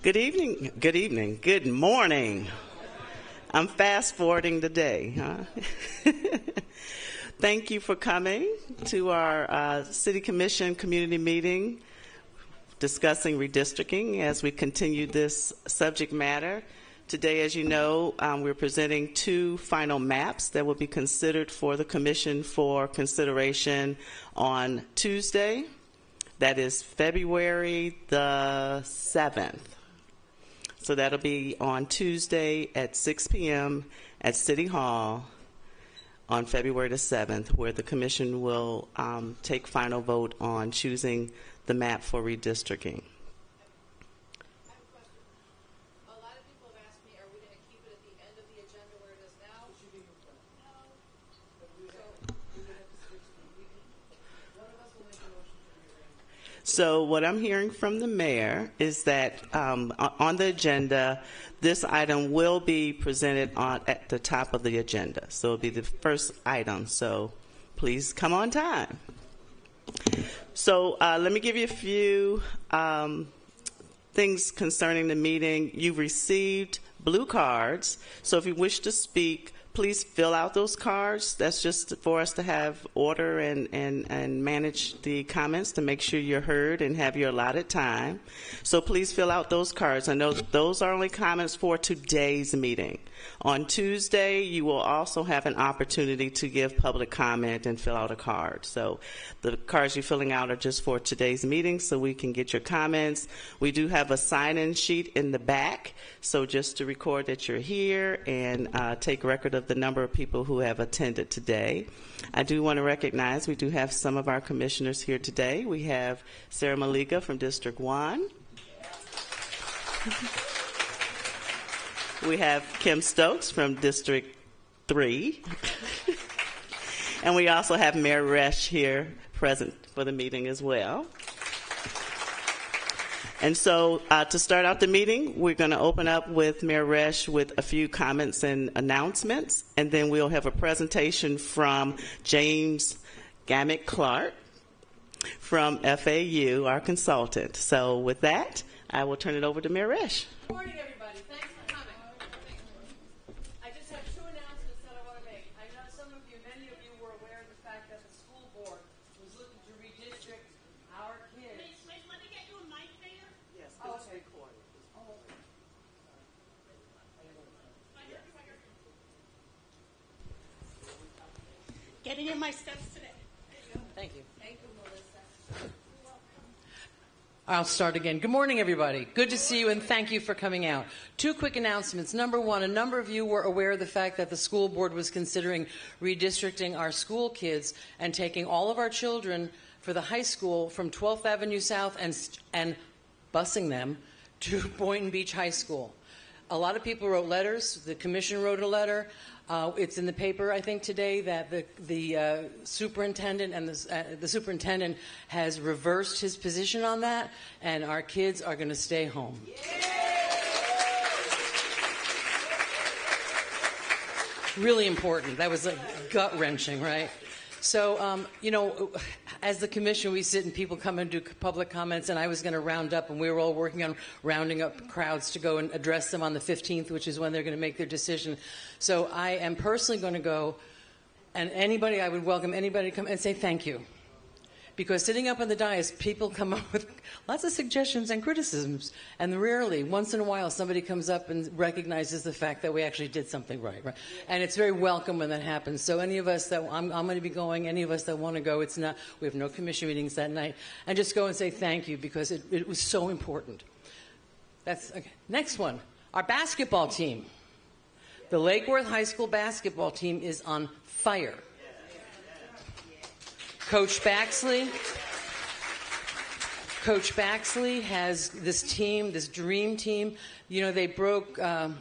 Good evening, good morning. I'm fast forwarding the day, huh? Thank you for coming to our City Commission community meeting discussing redistricting as we continue this subject matter. Today, as you know, we're presenting two final maps that will be considered for the Commission for consideration on Tuesday. That is February the 7th. So that'll be on Tuesday at 6 p.m. at City Hall on February the 7th, where the Commission will take final vote on choosing the map for redistricting. A lot of people have asked me, are we going to keep it at the end of the agenda where it is now? So what I'm hearing from the mayor is that on the agenda, this item will be presented at the top of the agenda. So it'll be the first item. So please come on time. So let me give you a few things concerning the meeting. You've received blue cards. So if you wish to speak, please fill out those cards. That's just for us to have order and manage the comments to make sure you're heard and have your allotted time. So please fill out those cards. I know those are only comments for today's meeting. On Tuesday, you will also have an opportunity to give public comment and fill out a card. So the cards you're filling out are just for today's meeting so we can get your comments. We do have a sign-in sheet in the back, so just to record that you're here and take record of the number of people who have attended today. I do want to recognize we do have some of our commissioners here today. We have Sarah Maliga from District 1. We have Kim Stokes from District 3. And we also have Mayor Resch here present for the meeting as well. And so to start out the meeting, we're going to open up with Mayor Resch with a few comments and announcements, and then we'll have a presentation from James Gammick Clark from FAU, our consultant. So with that, I will turn it over to Mayor Resch. Good morning, everybody. Thanks for coming. I just have two announcements that I want to make. I know some of you, many of you were aware of the fact that the school board was looking to redistrict our kids. Wait, let me get you a mic there. Yes, it's recorded. Getting in my steps today. Thank you. Thank you, Melissa. I'll start again. Good morning, everybody. Good to see you, and thank you for coming out. Two quick announcements. Number one, a number of you were aware of the fact that the school board was considering redistricting our school kids and taking all of our children for the high school from 12th Avenue South and busing them to Boynton Beach High School. A lot of people wrote letters. The commission wrote a letter. It's in the paper, I think, today that the superintendent and the superintendent has reversed his position on that, and our kids are going to stay home. Really important. That was gut-wrenching, right? So, as the commission, we sit and people come and do public comments, and I was going to round up, and we were all working on rounding up crowds to go and address them on the 15th, which is when they're going to make their decision. So I am personally going to go, and I would welcome anybody to come and say thank you. Because sitting up on the dais, people come up with lots of suggestions and criticisms, and rarely, once in a while, somebody comes up and recognizes the fact that we actually did something right? And it's very welcome when that happens. So any of us that I'm going to be going, any of us that want to go, we have no commission meetings that night, and just go and say thank you because it was so important. That's okay. Next one, our basketball team. The Lake Worth High School basketball team is on fire. Coach Baxley has this team, this dream team. They broke a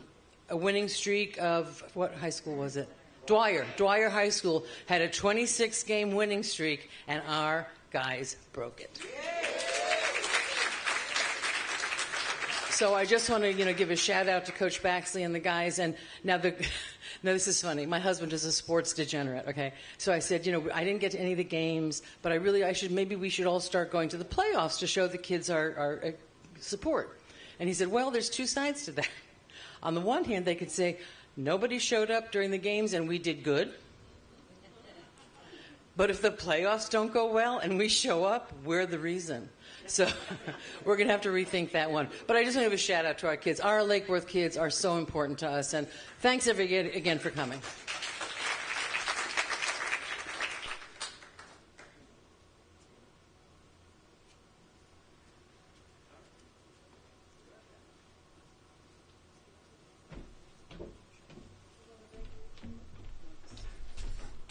winning streak of, what high school was it? Dwyer High School had a 26-game winning streak, and our guys broke it. So I just want to, give a shout out to Coach Baxley and the guys. And now no, this is funny. My husband is a sports degenerate. Okay, so I said, I didn't get to any of the games, but maybe we should all start going to the playoffs to show the kids our support. And he said, well, there's two sides to that. On the one hand, they could say nobody showed up during the games and we did good. But if the playoffs don't go well and we show up, we're the reason. So we're going to have to rethink that one. But I just want to give a shout out to our kids. Our Lake Worth kids are so important to us. And thanks again for coming.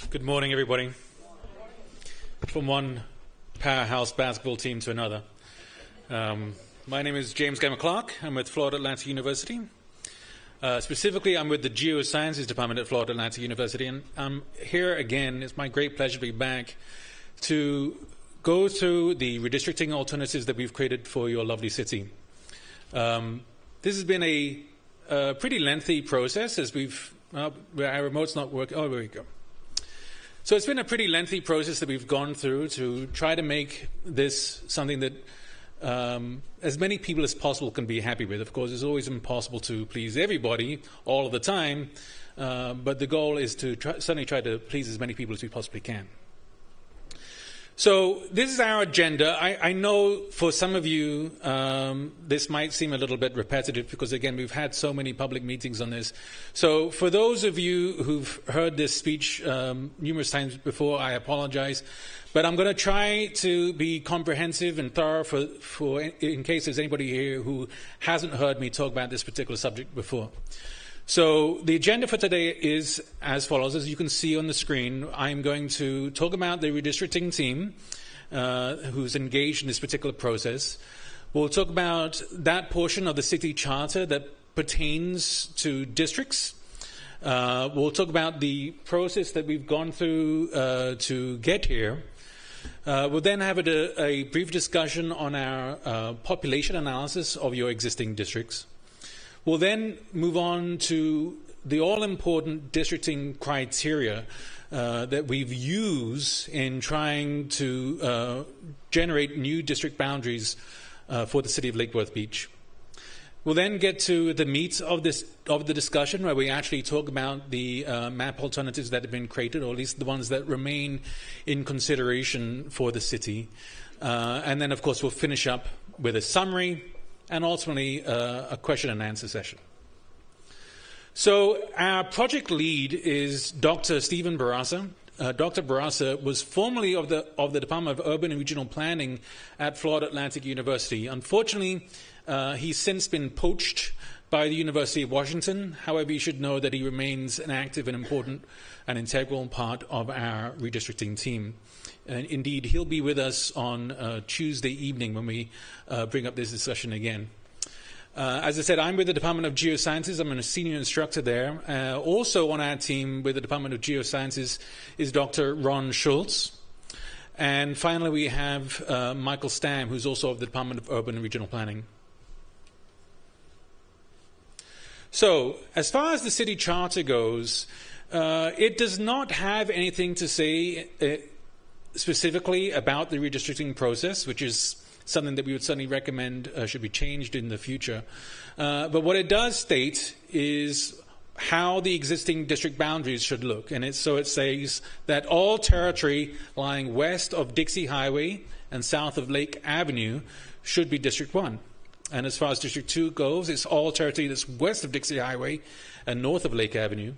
Good morning, everybody. From one powerhouse basketball team to another. My name is James Gamer Clark. I'm with Florida Atlantic University. Specifically, I'm with the Geosciences Department at Florida Atlantic University. And I'm here again. It's my great pleasure to be back to go through the redistricting alternatives that we've created for your lovely city. This has been a pretty lengthy process as our remote's not working. Oh, there we go. So it's been a pretty lengthy process that we've gone through to try to make this something that as many people as possible can be happy with. Of course, it's always impossible to please everybody all of the time, but the goal is to certainly try to please as many people as we possibly can. So this is our agenda. I know for some of you this might seem a little bit repetitive because, again, we've had so many public meetings on this. So for those of you who've heard this speech numerous times before, I apologize. But I'm going to try to be comprehensive and thorough for in case there's anybody here who hasn't heard me talk about this particular subject before. So the agenda for today is as follows. As you can see on the screen, I'm going to talk about the redistricting team who's engaged in this particular process. We'll talk about that portion of the city charter that pertains to districts. We'll talk about the process that we've gone through to get here. We'll then have a brief discussion on our population analysis of your existing districts. We'll then move on to the all-important districting criteria that we've used in trying to generate new district boundaries for the city of Lake Worth Beach. We'll then get to the meat of the discussion, where we actually talk about the map alternatives that have been created, or at least the ones that remain in consideration for the city. And then, of course, we'll finish up with a summary and ultimately a question and answer session. So our project lead is Dr. Stephen Barassa. Dr. Barassa was formerly of the Department of Urban and Regional Planning at Florida Atlantic University. Unfortunately, he's since been poached by the University of Washington. However, you should know that he remains an active and important and integral part of our redistricting team. And indeed, he'll be with us on Tuesday evening when we bring up this discussion again. As I said, I'm with the Department of Geosciences. I'm a senior instructor there. Also on our team with the Department of Geosciences is Dr. Ron Schultz. And finally, we have Michael Stamm, who's also of the Department of Urban and Regional Planning. So, as far as the city charter goes, it does not have anything to say specifically about the redistricting process, which is something that we would certainly recommend should be changed in the future. But what it does state is how the existing district boundaries should look. And it says that all territory lying west of Dixie Highway and south of Lake Avenue should be District 1. And as far as District 2 goes, it's all territory that's west of Dixie Highway and north of Lake Avenue.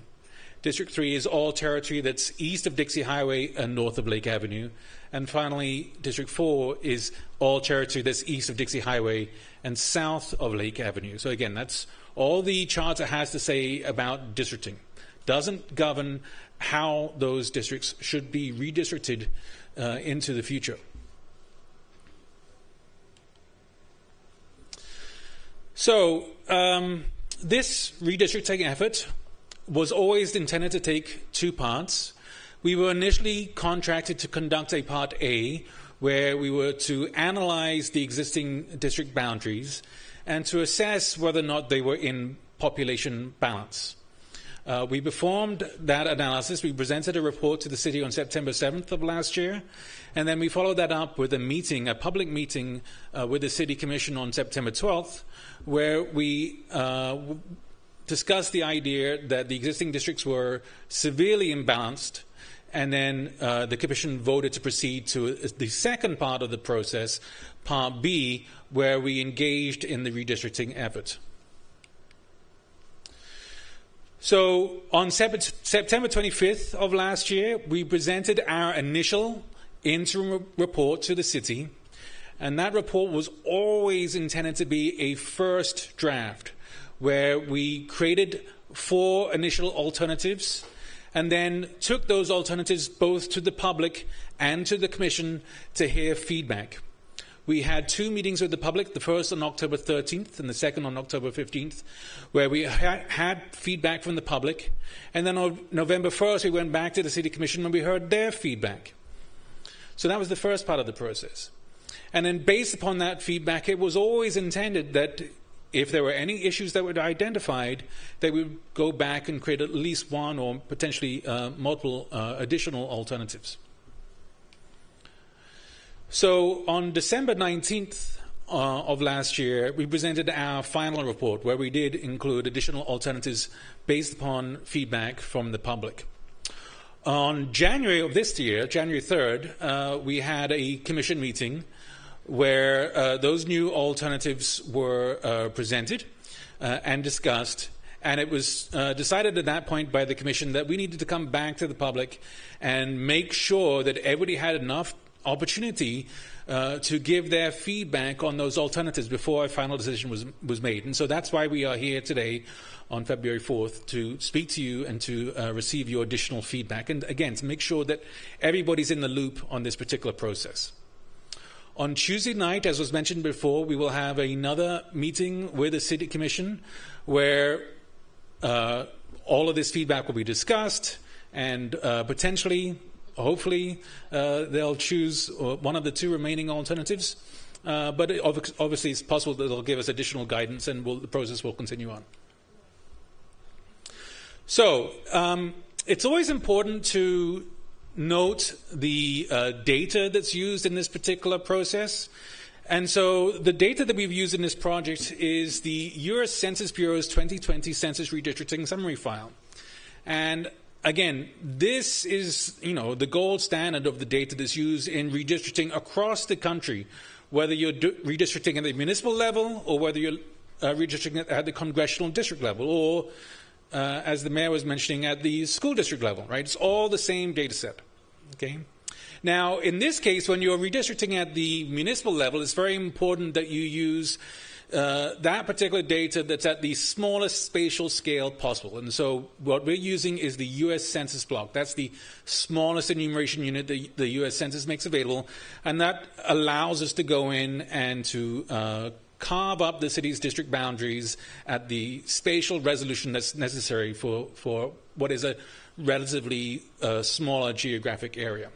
District 3 is all territory that's east of Dixie Highway and north of Lake Avenue. And finally, District 4 is all territory that's east of Dixie Highway and south of Lake Avenue. So again, that's all the charter has to say about districting. Doesn't govern how those districts should be redistricted into the future. So this redistricting effort was always intended to take two parts. We were initially contracted to conduct a Part A, where we were to analyze the existing district boundaries and to assess whether or not they were in population balance. We performed that analysis. We presented a report to the city on September 7th of last year, and then we followed that up with a meeting, a public meeting with the City Commission on September 12th, where we discussed the idea that the existing districts were severely imbalanced, and then the Commission voted to proceed to the second part of the process, Part B, where we engaged in the redistricting effort. So on September 25th of last year, we presented our initial interim report to the city, and that report was always intended to be a first draft, where we created 4 initial alternatives and then took those alternatives both to the public and to the Commission to hear feedback. We had 2 meetings with the public, the first on October 13th and the second on October 15th, where we had feedback from the public. And then on November 1st, we went back to the City Commission and we heard their feedback. So that was the first part of the process. And then based upon that feedback, it was always intended that if there were any issues that were identified, they would go back and create at least one or potentially multiple additional alternatives. So on December 19th of last year, we presented our final report, where we did include additional alternatives based upon feedback from the public. On January of this year, January 3rd, we had a commission meeting where those new alternatives were presented and discussed. And it was decided at that point by the Commission that we needed to come back to the public and make sure that everybody had enough opportunity to give their feedback on those alternatives before a final decision was made. And so that's why we are here today on February 4th to speak to you and to receive your additional feedback. And again, to make sure that everybody's in the loop on this particular process. On Tuesday night, as was mentioned before, we will have another meeting with the City Commission where all of this feedback will be discussed, and potentially, hopefully, they'll choose one of the 2 remaining alternatives. But obviously, it's possible that they'll give us additional guidance, and the process will continue on. So it's always important to note the data that's used in this particular process. And so the data that we've used in this project is the U.S. Census Bureau's 2020 Census Redistricting Summary File. And again, this is, the gold standard of the data that's used in redistricting across the country, whether you're redistricting at the municipal level or whether you're redistricting at the congressional district level or, as the mayor was mentioning, at the school district level, right? It's all the same data set, okay? Now, in this case, when you're redistricting at the municipal level, it's very important that you use that particular data that's at the smallest spatial scale possible. And so what we're using is the U.S. Census block. That's the smallest enumeration unit that the U.S. Census makes available. And that allows us to go in and to carve up the city's district boundaries at the spatial resolution that's necessary for what is a relatively smaller geographic area.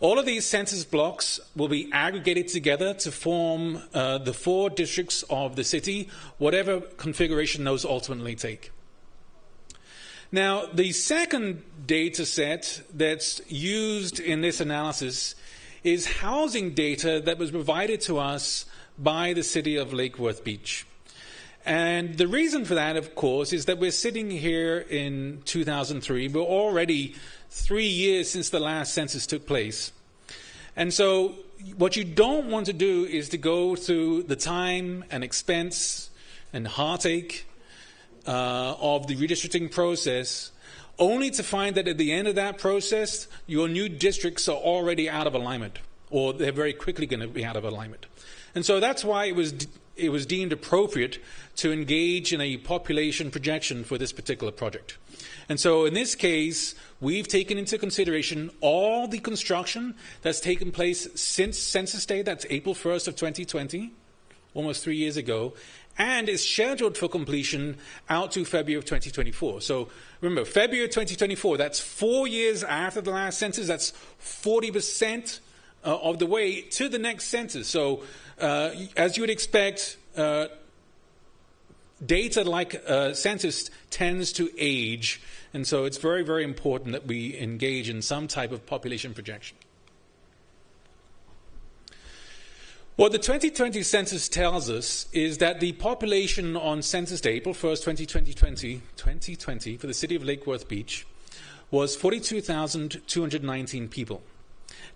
All of these census blocks will be aggregated together to form the 4 districts of the city, whatever configuration those ultimately take. Now, the second data set that's used in this analysis is housing data that was provided to us by the city of Lake Worth Beach. And the reason for that, of course, is that we're sitting here in 2003. We're already 3 years since the last census took place. And so what you don't want to do is to go through the time and expense and heartache of the redistricting process, only to find that at the end of that process, your new districts are already out of alignment, or they're very quickly going to be out of alignment. And so that's why it was deemed appropriate to engage in a population projection for this particular project. And so in this case, we've taken into consideration all the construction that's taken place since Census Day, that's April 1st of 2020, almost 3 years ago, and is scheduled for completion out to February of 2024. So remember, February of 2024, that's 4 years after the last census, that's 40% of the way to the next census. So as you would expect, data like census tends to age, and so it's very, very important that we engage in some type of population projection. What the 2020 census tells us is that the population on census day, April 1st, 2020, for the city of Lake Worth Beach was 42,219 people.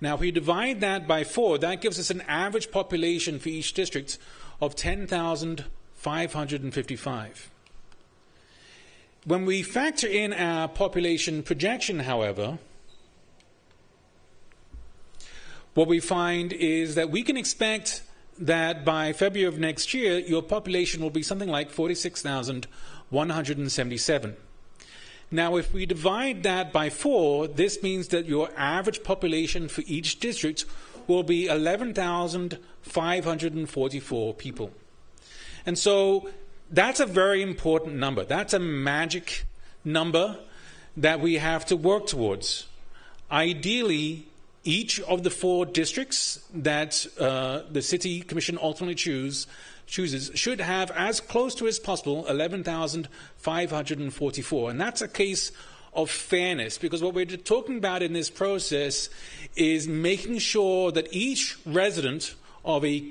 Now, if we divide that by 4, that gives us an average population for each district of 10,555. When we factor in our population projection, however, what we find is that we can expect that by February of next year, your population will be something like 46,177. Now, if we divide that by 4, this means that your average population for each district will be 11,544 people. And so that's a very important number. That's a magic number that we have to work towards. Ideally, each of the 4 districts that the City Commission ultimately chooses should have as close to as possible 11,544. And that's a case of fairness, because what we're talking about in this process is making sure that each resident of a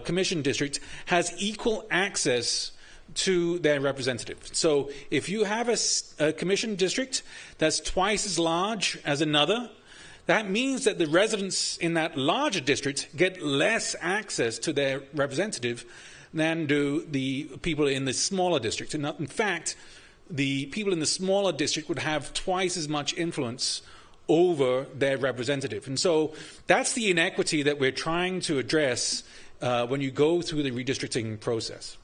commission district has equal access to their representative. So if you have a commission district that's twice as large as another, that means that the residents in that larger district get less access to their representative than do the people in the smaller district. And in fact, the people in the smaller district would have twice as much influence over their representative. And so that's the inequity that we're trying to address when you go through the redistricting process.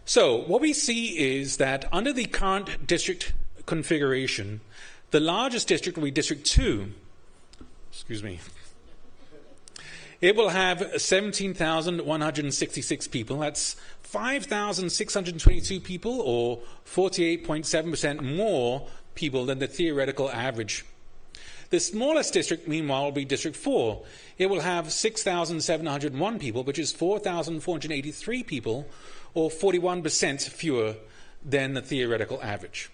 So what we see is that under the current district configuration, the largest district will be District 2. It will have 17,166 people. That's 5,622 people, or 48.7% more people than the theoretical average. The smallest district, meanwhile, will be District 4. It will have 6,701 people, which is 4,483 people, or 41% fewer than the theoretical average.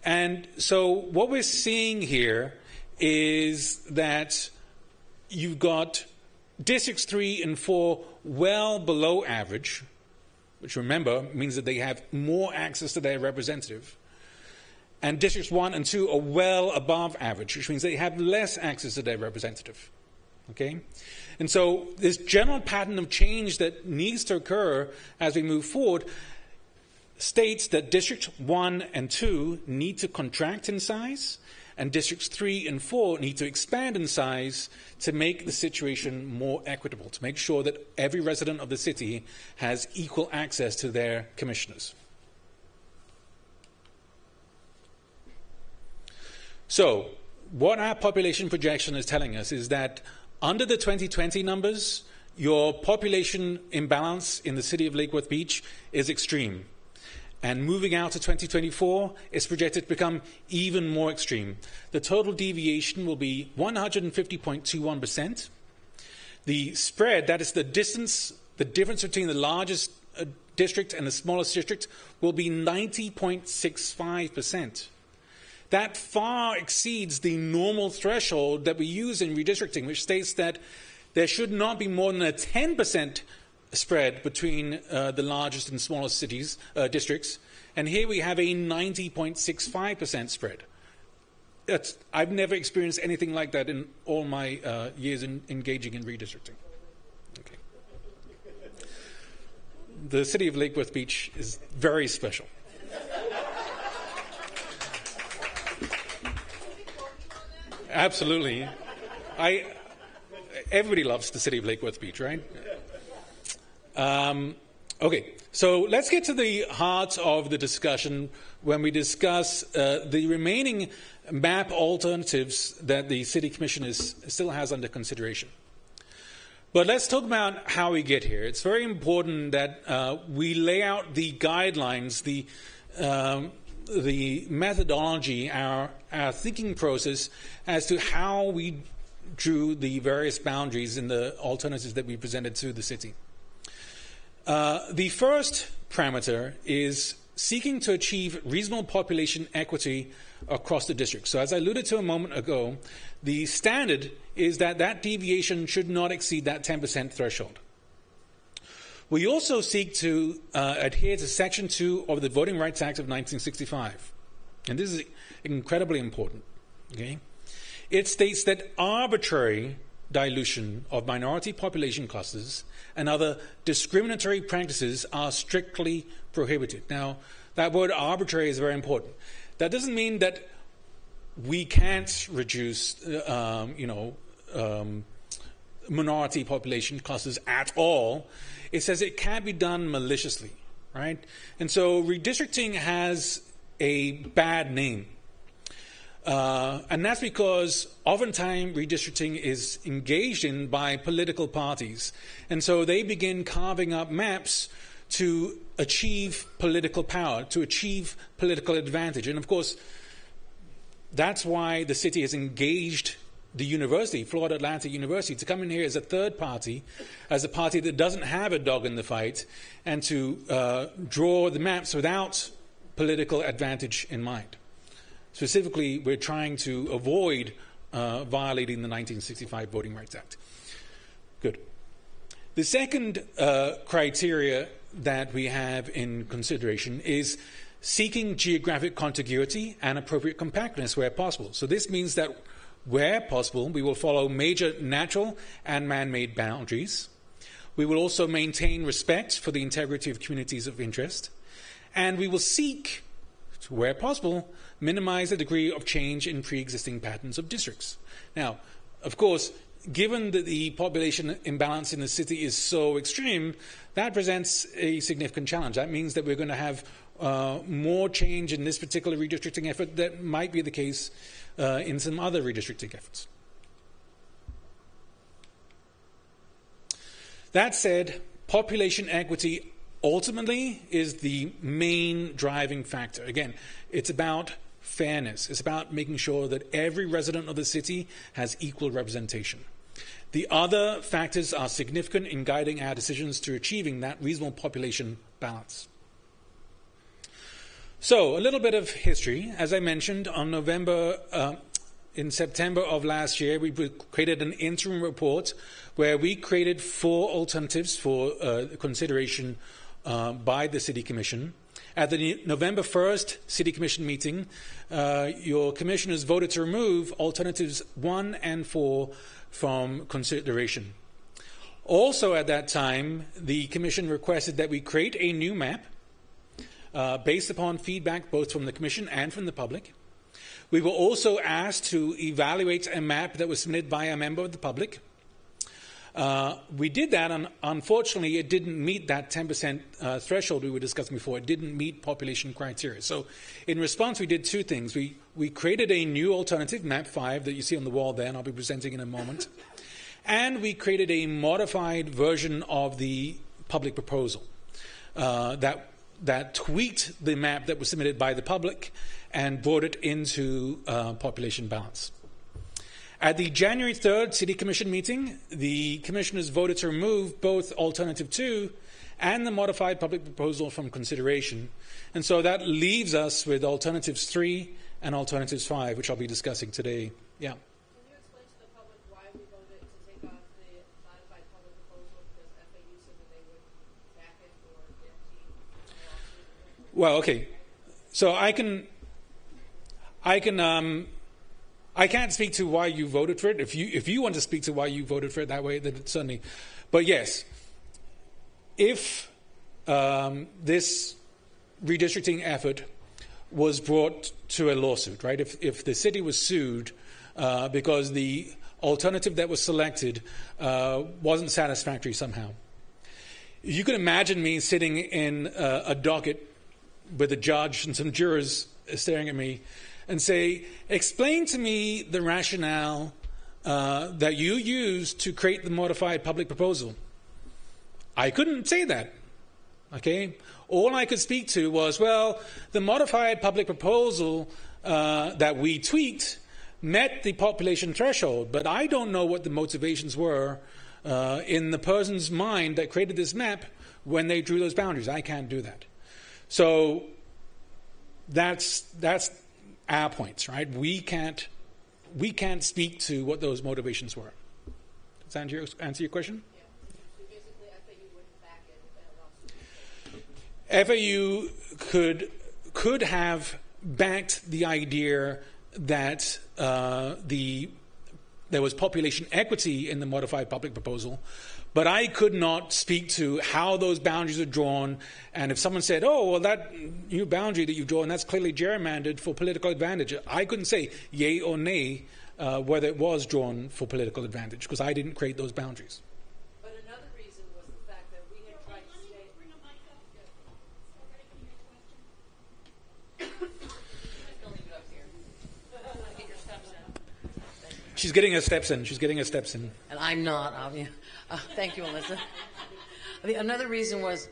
And so what we're seeing here is that you've got Districts 3 and 4 well below average, which, remember, means that they have more access to their representative. And Districts 1 and 2 are well above average, which means they have less access to their representative. Okay? And so this general pattern of change that needs to occur as we move forward states that District 1 and 2 need to contract in size, and Districts 3 and 4 need to expand in size to make the situation more equitable, to make sure that every resident of the city has equal access to their commissioners. So, what our population projection is telling us is that under the 2020 numbers, your population imbalance in the city of Lake Worth Beach is extreme. And moving out to 2024, it's projected to become even more extreme. The total deviation will be 150.21%. The spread, that is the difference between the largest district and the smallest district, will be 90.65%. That far exceeds the normal threshold that we use in redistricting, which states that there should not be more than a 10% spread between the largest and smallest districts, and here we have a 90.65% spread. I've never experienced anything like that in all my years engaging in redistricting. Okay. The city of Lake Worth Beach is very special. Absolutely. Everybody loves the city of Lake Worth Beach, right? Okay, so let's get to the heart of the discussion when we discuss the remaining map alternatives that the City Commission still has under consideration. But let's talk about how we get here. It's very important that we lay out the guidelines, the methodology, our thinking process as to how we drew the various boundaries in the alternatives that we presented to the city. The first parameter is seeking to achieve reasonable population equity across the district. So as I alluded to a moment ago, the standard is that that deviation should not exceed that 10% threshold. We also seek to adhere to Section 2 of the Voting Rights Act of 1965. And this is incredibly important. Okay? It states that arbitrary dilution of minority population clusters and other discriminatory practices are strictly prohibited. Now, that word arbitrary is very important. That doesn't mean that we can't reduce, minority population clusters at all. It says it can't be done maliciously, right? And so redistricting has a bad name. And that's because oftentimes redistricting is engaged in by political parties. And so they begin carving up maps to achieve political power, to achieve political advantage. And of course, that's why the city has engaged the university, Florida Atlantic University, to come in here as a third party, as a party that doesn't have a dog in the fight, and to draw the maps without political advantage in mind. Specifically, we're trying to avoid violating the 1965 Voting Rights Act. Good. The second criteria that we have in consideration is seeking geographic contiguity and appropriate compactness where possible. So this means that where possible, we will follow major natural and man-made boundaries. We will also maintain respect for the integrity of communities of interest. And we will seek, where possible, minimize the degree of change in pre-existing patterns of districts. Now, of course, given that the population imbalance in the city is so extreme, that presents a significant challenge. That means that we're going to have more change in this particular redistricting effort that might be the case in some other redistricting efforts. That said, population equity ultimately is the main driving factor. Again, it's about fairness. It's about making sure that every resident of the city has equal representation. The other factors are significant in guiding our decisions to achieving that reasonable population balance. So, a little bit of history. As I mentioned, in September of last year, we created an interim report where we created 4 alternatives for consideration by the City Commission. At the November 1st City Commission meeting, your commissioners voted to remove alternatives 1 and 4 from consideration. Also at that time, the Commission requested that we create a new map based upon feedback both from the Commission and from the public. We were also asked to evaluate a map that was submitted by a member of the public. We did that, and unfortunately it didn't meet that 10% threshold we were discussing before. It didn't meet population criteria. So in response, we did 2 things. We created a new alternative, map 5, that you see on the wall there, and I'll be presenting in a moment. And we created a modified version of the public proposal that tweaked the map that was submitted by the public and brought it into population balance. At the January 3rd City Commission meeting, the commissioners voted to remove both Alternative 2 and the modified public proposal from consideration. And so that leaves us with Alternatives 3 and Alternatives 5, which I'll be discussing today. Yeah. Can you explain to the public why we voted to take off the modified public proposal? Because FAU said that they would back it for the FT. Well, okay. So I can't speak to why you voted for it. If you want to speak to why you voted for it that way, then certainly. But yes, if this redistricting effort was brought to a lawsuit, right? If the city was sued because the alternative that was selected wasn't satisfactory somehow, you can imagine me sitting in a docket with a judge and some jurors staring at me and say, explain to me the rationale that you used to create the modified public proposal. I couldn't say that, okay? All I could speak to was, well, the modified public proposal that we tweaked met the population threshold, but I don't know what the motivations were in the person's mind that created this map when they drew those boundaries. I can't do that. So that's our point, right? We can't speak to what those motivations were. Does that answer your question? Yeah. So basically, FAU wouldn't back it. FAU could have backed the idea that there was population equity in the modified public proposal, but I could not speak to how those boundaries are drawn. And if someone said, oh, well, that new boundary that you've drawn, that's clearly gerrymandered for political advantage, I couldn't say yay or nay whether it was drawn for political advantage, because I didn't create those boundaries. But another reason was the fact that we had tried to stay. Bring a mic up. So everybody can hear your question. Get your steps in. She's getting her steps in. She's getting her steps in. And I'm not. Thank you, Alyssa. Another reason was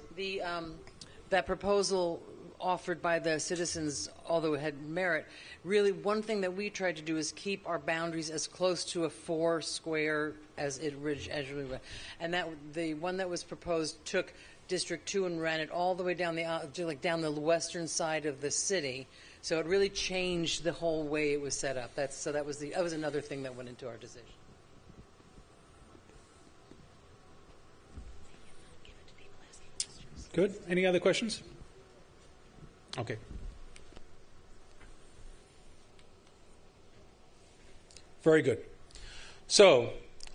that proposal offered by the citizens, although it had merit, really one thing that we tried to do is keep our boundaries as close to a 4 square as it originally was. And that the one that was proposed took District 2 and ran it all the way down down the western side of the city. So it really changed the whole way it was set up. That was another thing that went into our decision. Good. Any other questions? Okay. Very good. So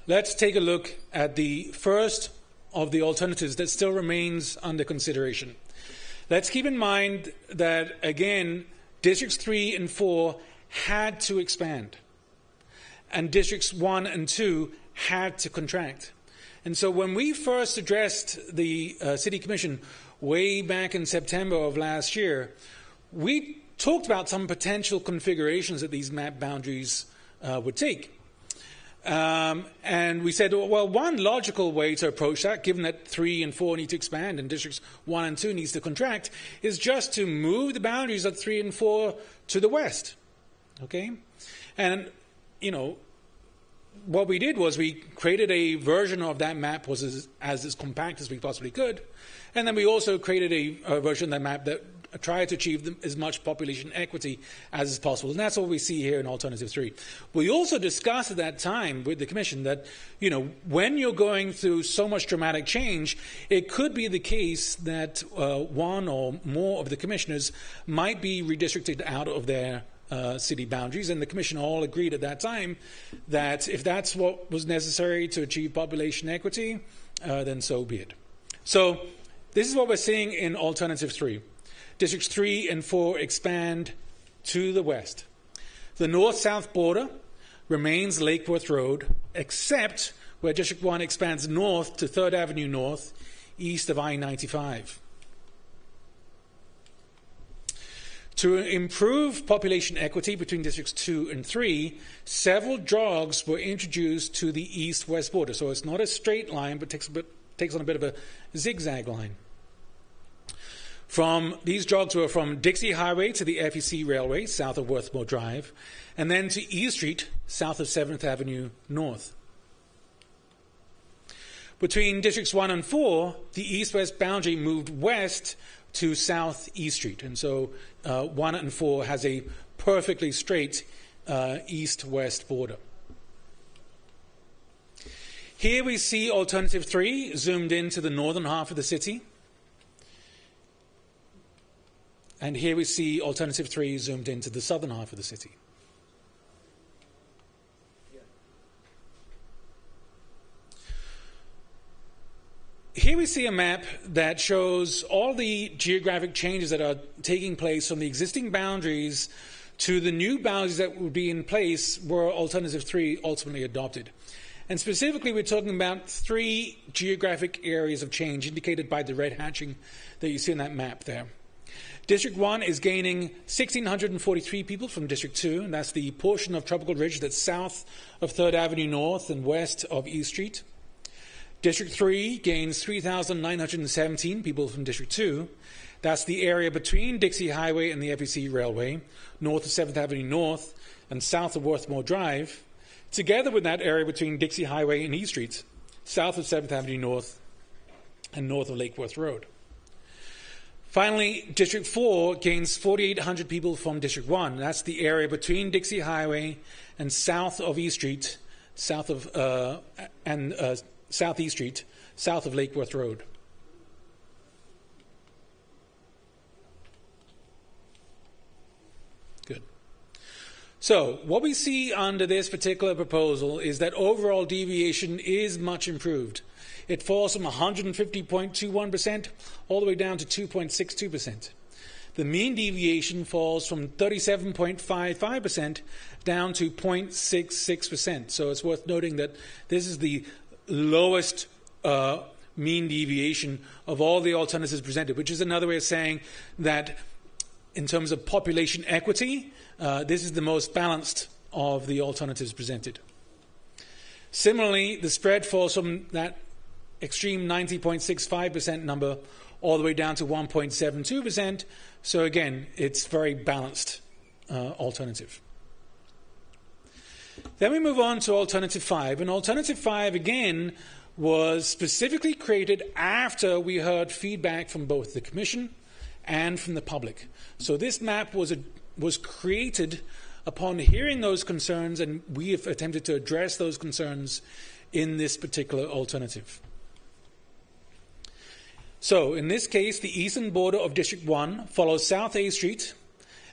let's take a look at the first of the alternatives that still remains under consideration. Let's keep in mind that, again, Districts 3 and 4 had to expand, and Districts 1 and 2 had to contract. And so when we first addressed the City Commission way back in September of last year, we talked about some potential configurations that these map boundaries would take. And we said, well, one logical way to approach that, given that 3 and 4 need to expand and Districts 1 and 2 needs to contract, is just to move the boundaries of 3 and 4 to the west. Okay? And, what we did was we created a version of that map was as compact as we possibly could. And then we also created a version of that map that tried to achieve as much population equity as is possible. And that's what we see here in Alternative 3. We also discussed at that time with the Commission that, when you're going through so much dramatic change, it could be the case that one or more of the commissioners might be redistricted out of their city boundaries, and the Commission all agreed at that time that if that's what was necessary to achieve population equity, then so be it. So this is what we're seeing in Alternative 3. Districts 3 and 4 expand to the west. The north-south border remains Lake Worth Road, except where District 1 expands north to 3rd Avenue North, east of I-95. To improve population equity between Districts 2 and 3, several jogs were introduced to the east-west border. So it's not a straight line, but takes on a bit of a zigzag line. These jogs were from Dixie Highway to the FEC Railway, south of Worthmore Drive, and then to E Street, south of 7th Avenue North. Between Districts 1 and 4, the east-west boundary moved west to South E Street. And so 1 and 4 has a perfectly straight east-west border. Here we see Alternative 3 zoomed into the northern half of the city. And here we see Alternative 3 zoomed into the southern half of the city. Here we see a map that shows all the geographic changes that are taking place from the existing boundaries to the new boundaries that would be in place where Alternative 3 ultimately adopted. And specifically, we're talking about 3 geographic areas of change indicated by the red hatching that you see in that map there. District 1 is gaining 1,643 people from District 2, and that's the portion of Tropical Ridge that's south of 3rd Avenue North and west of E Street. District 3 gains 3,917 people from District 2. That's the area between Dixie Highway and the FEC Railway, north of 7th Avenue North and south of Worthmore Drive, together with that area between Dixie Highway and E Street, south of 7th Avenue North and north of Lake Worth Road. Finally, District 4 gains 4,800 people from District 1. That's the area between Dixie Highway and south of East Street, southeast Street, south of Lake Worth Road. Good. So what we see under this particular proposal is that overall deviation is much improved. It falls from 150.21% all the way down to 2.62%. The mean deviation falls from 37.55% down to 0.66%. So it's worth noting that this is the lowest mean deviation of all the alternatives presented, which is another way of saying that in terms of population equity, this is the most balanced of the alternatives presented. Similarly, the spread falls from that extreme 90.65% number all the way down to 1.72%. So again, it's very balanced alternative. Then we move on to Alternative 5. And Alternative 5, again, was specifically created after we heard feedback from both the Commission and from the public. So this map was created upon hearing those concerns, and we have attempted to address those concerns in this particular alternative. So in this case, the eastern border of District 1 follows South A Street,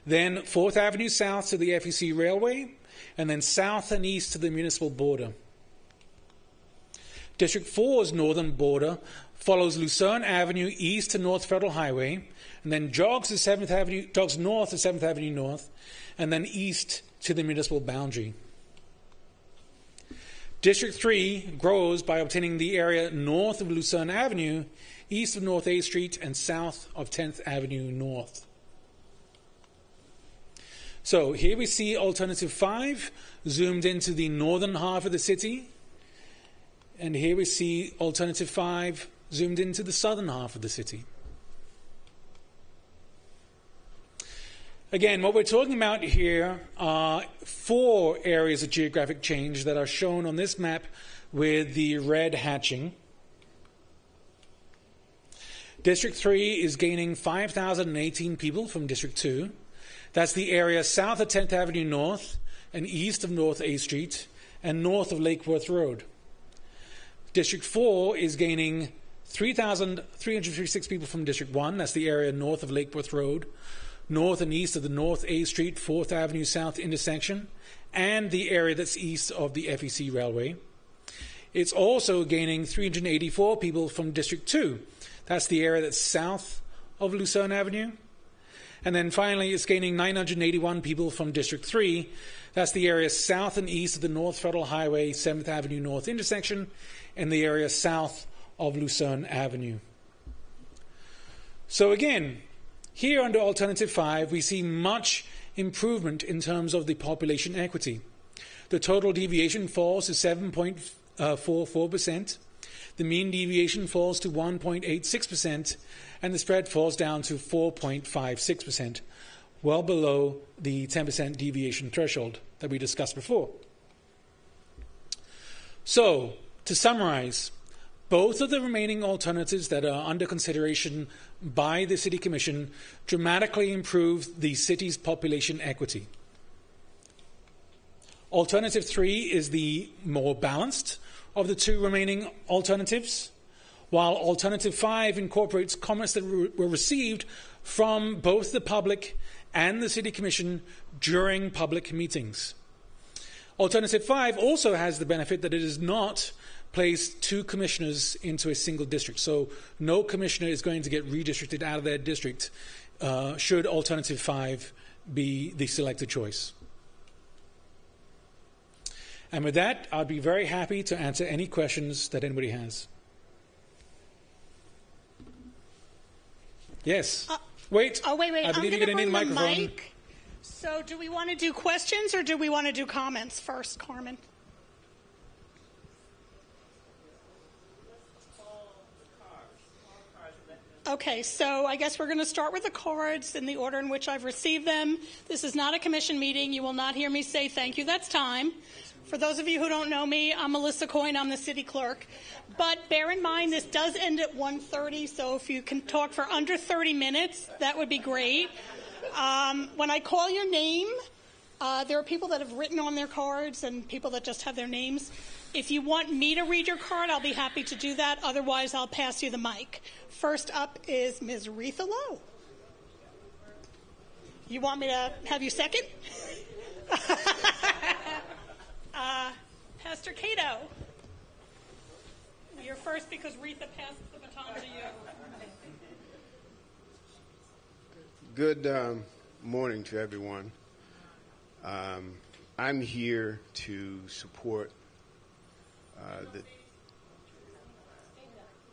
then 4th Avenue south to the FEC Railway, and then south and east to the municipal border. District 4's northern border follows Lucerne Avenue east to North Federal Highway, and then jogs north to 7th Avenue North, and then east to the municipal boundary. District 3 grows by obtaining the area north of Lucerne Avenue, east of North A Street, and south of 10th Avenue North. So here we see Alternative 5 zoomed into the northern half of the city, and here we see Alternative 5 zoomed into the southern half of the city. Again, what we're talking about here are 4 areas of geographic change that are shown on this map with the red hatching. District 3 is gaining 5,018 people from District 2. That's the area south of 10th Avenue North and east of North A Street and north of Lake Worth Road. District 4 is gaining 3,356 people from District 1. That's the area north of Lake Worth Road, north and east of the North A Street, 4th Avenue South intersection, and the area that's east of the FEC Railway. It's also gaining 384 people from District 2. That's the area that's south of Lucerne Avenue. And then finally, it's gaining 981 people from District 3. That's the area south and east of the North Federal Highway, 7th Avenue North intersection, and the area south of Lucerne Avenue. So again, here under Alternative 5, we see much improvement in terms of the population equity. The total deviation falls to 7.44%. The mean deviation falls to 1.86%, and the spread falls down to 4.56%, well below the 10% deviation threshold that we discussed before. So, to summarize, both of the remaining alternatives that are under consideration by the City Commission dramatically improve the city's population equity. Alternative 3 is the more balanced of the 2 remaining alternatives, while Alternative 5 incorporates comments that were received from both the public and the City Commission during public meetings. Alternative 5 also has the benefit that it does not place 2 commissioners into a single district. So no commissioner is going to get redistricted out of their district should Alternative 5 be the selected choice. And with that, I'd be very happy to answer any questions that anybody has. Yes. Wait. I believe you're going to need a microphone. Mic. So do we want to do questions or do we want to do comments first, Carmen? Okay, so I guess we're going to start with the cards in the order in which I've received them. This is not a commission meeting. You will not hear me say thank you. That's time. For those of you who don't know me, I'm Melissa Coyne. I'm the city clerk. But bear in mind, this does end at 1:30, so if you can talk for under 30 minutes, that would be great. When I call your name, there are people that have written on their cards and people that just have their names. If you want me to read your card, I'll be happy to do that. Otherwise, I'll pass you the mic. First up is Ms. Retha Lowe. You want me to have you second? Pastor Cato. You're first because Retha passed the baton to you. Good morning to everyone. I'm here to support the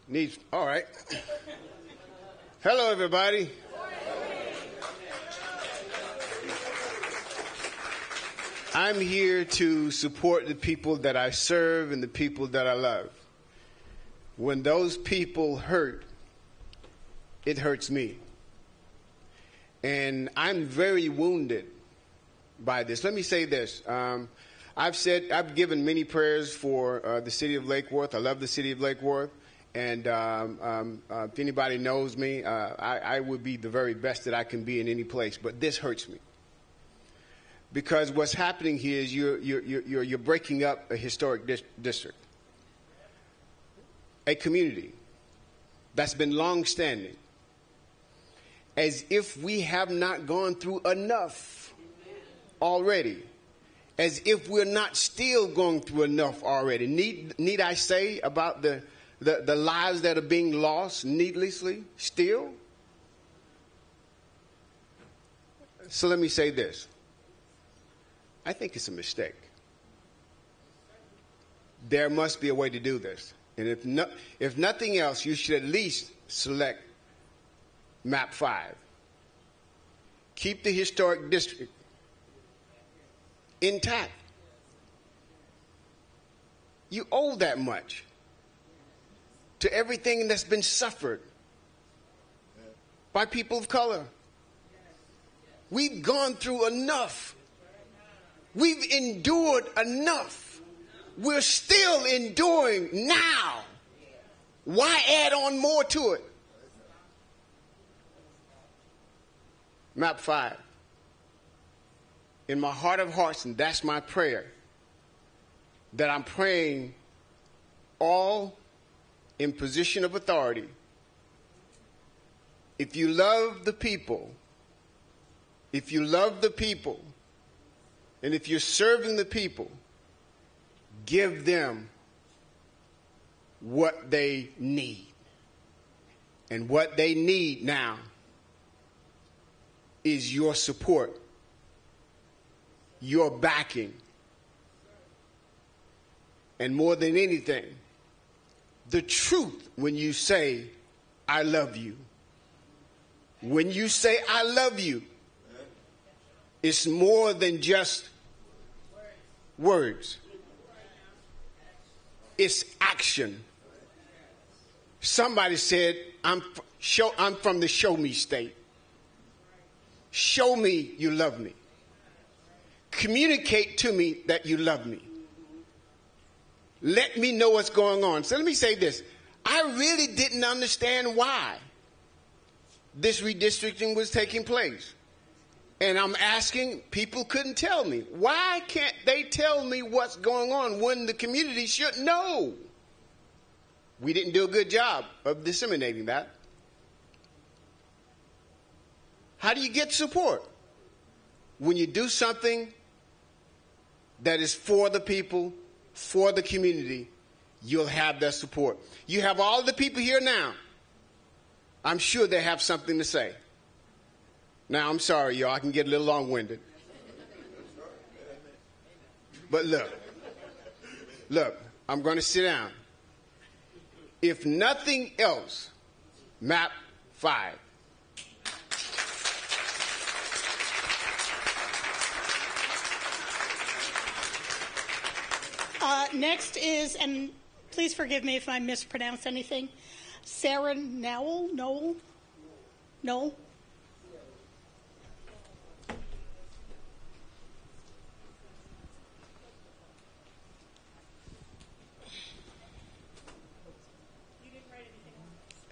needs. All right. Hello, everybody. I'm here to support the people that I serve and the people that I love. When those people hurt, it hurts me. And I'm very wounded by this. Let me say this. I've given many prayers for the city of Lake Worth. I love the city of Lake Worth. And if anybody knows me, I would be the very best that I can be in any place. But this hurts me. Because what's happening here is you're breaking up a historic district, a community that's been long-standing, as if we have not gone through enough already, as if we're not still going through enough already. Need I say about the lives that are being lost needlessly still? So let me say this. I think it's a mistake. There must be a way to do this. And if nothing else, you should at least select map 5. Keep the historic district intact. You owe that much to everything that's been suffered by people of color. We've gone through enough. We've endured enough. We're still enduring now. Why add on more to it? Map 5. In my heart of hearts, and that's my prayer, that I'm praying all in position of authority. If you love the people, and if you're serving the people, give them what they need. And what they need now is your support, your backing, and more than anything, the truth when you say, I love you. When you say, I love you, it's more than just words. It's action. Somebody said, I'm from the show me state. Show me you love me. Communicate to me that you love me. Let me know what's going on. So let me say this. I really didn't understand why this redistricting was taking place. And I'm asking, people couldn't tell me. Why can't they tell me what's going on when the community should know? We didn't do a good job of disseminating that. How do you get support? When you do something that is for the people, for the community, you'll have their support. You have all the people here now. I'm sure they have something to say. Now, I'm sorry, y'all. I can get a little long-winded. But look, I'm going to sit down. If nothing else, map 5. Next is, and please forgive me if I mispronounce anything, Sarah Noel?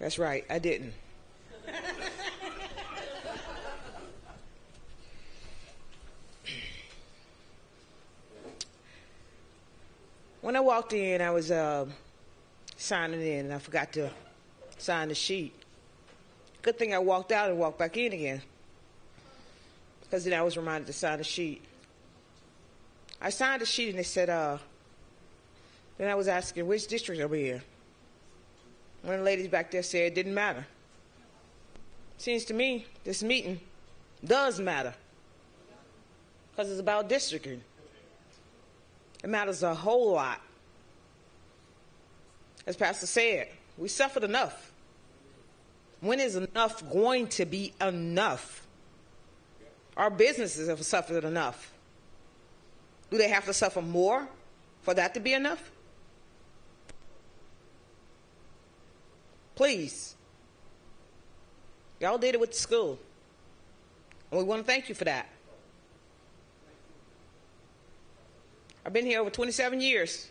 That's right, I didn't. When I walked in, I was signing in, and I forgot to sign the sheet. Good thing I walked out and walked back in again, because then I was reminded to sign the sheet. I signed the sheet, and they said, then I was asking, which district are we in? One of the ladies back there said it didn't matter. Seems to me this meeting does matter, because it's about districting. It matters a whole lot. As Pastor said, we suffered enough. When is enough going to be enough? Our businesses have suffered enough. Do they have to suffer more for that to be enough? Please. Y'all did it with the school, and we want to thank you for that. I've been here over 27 years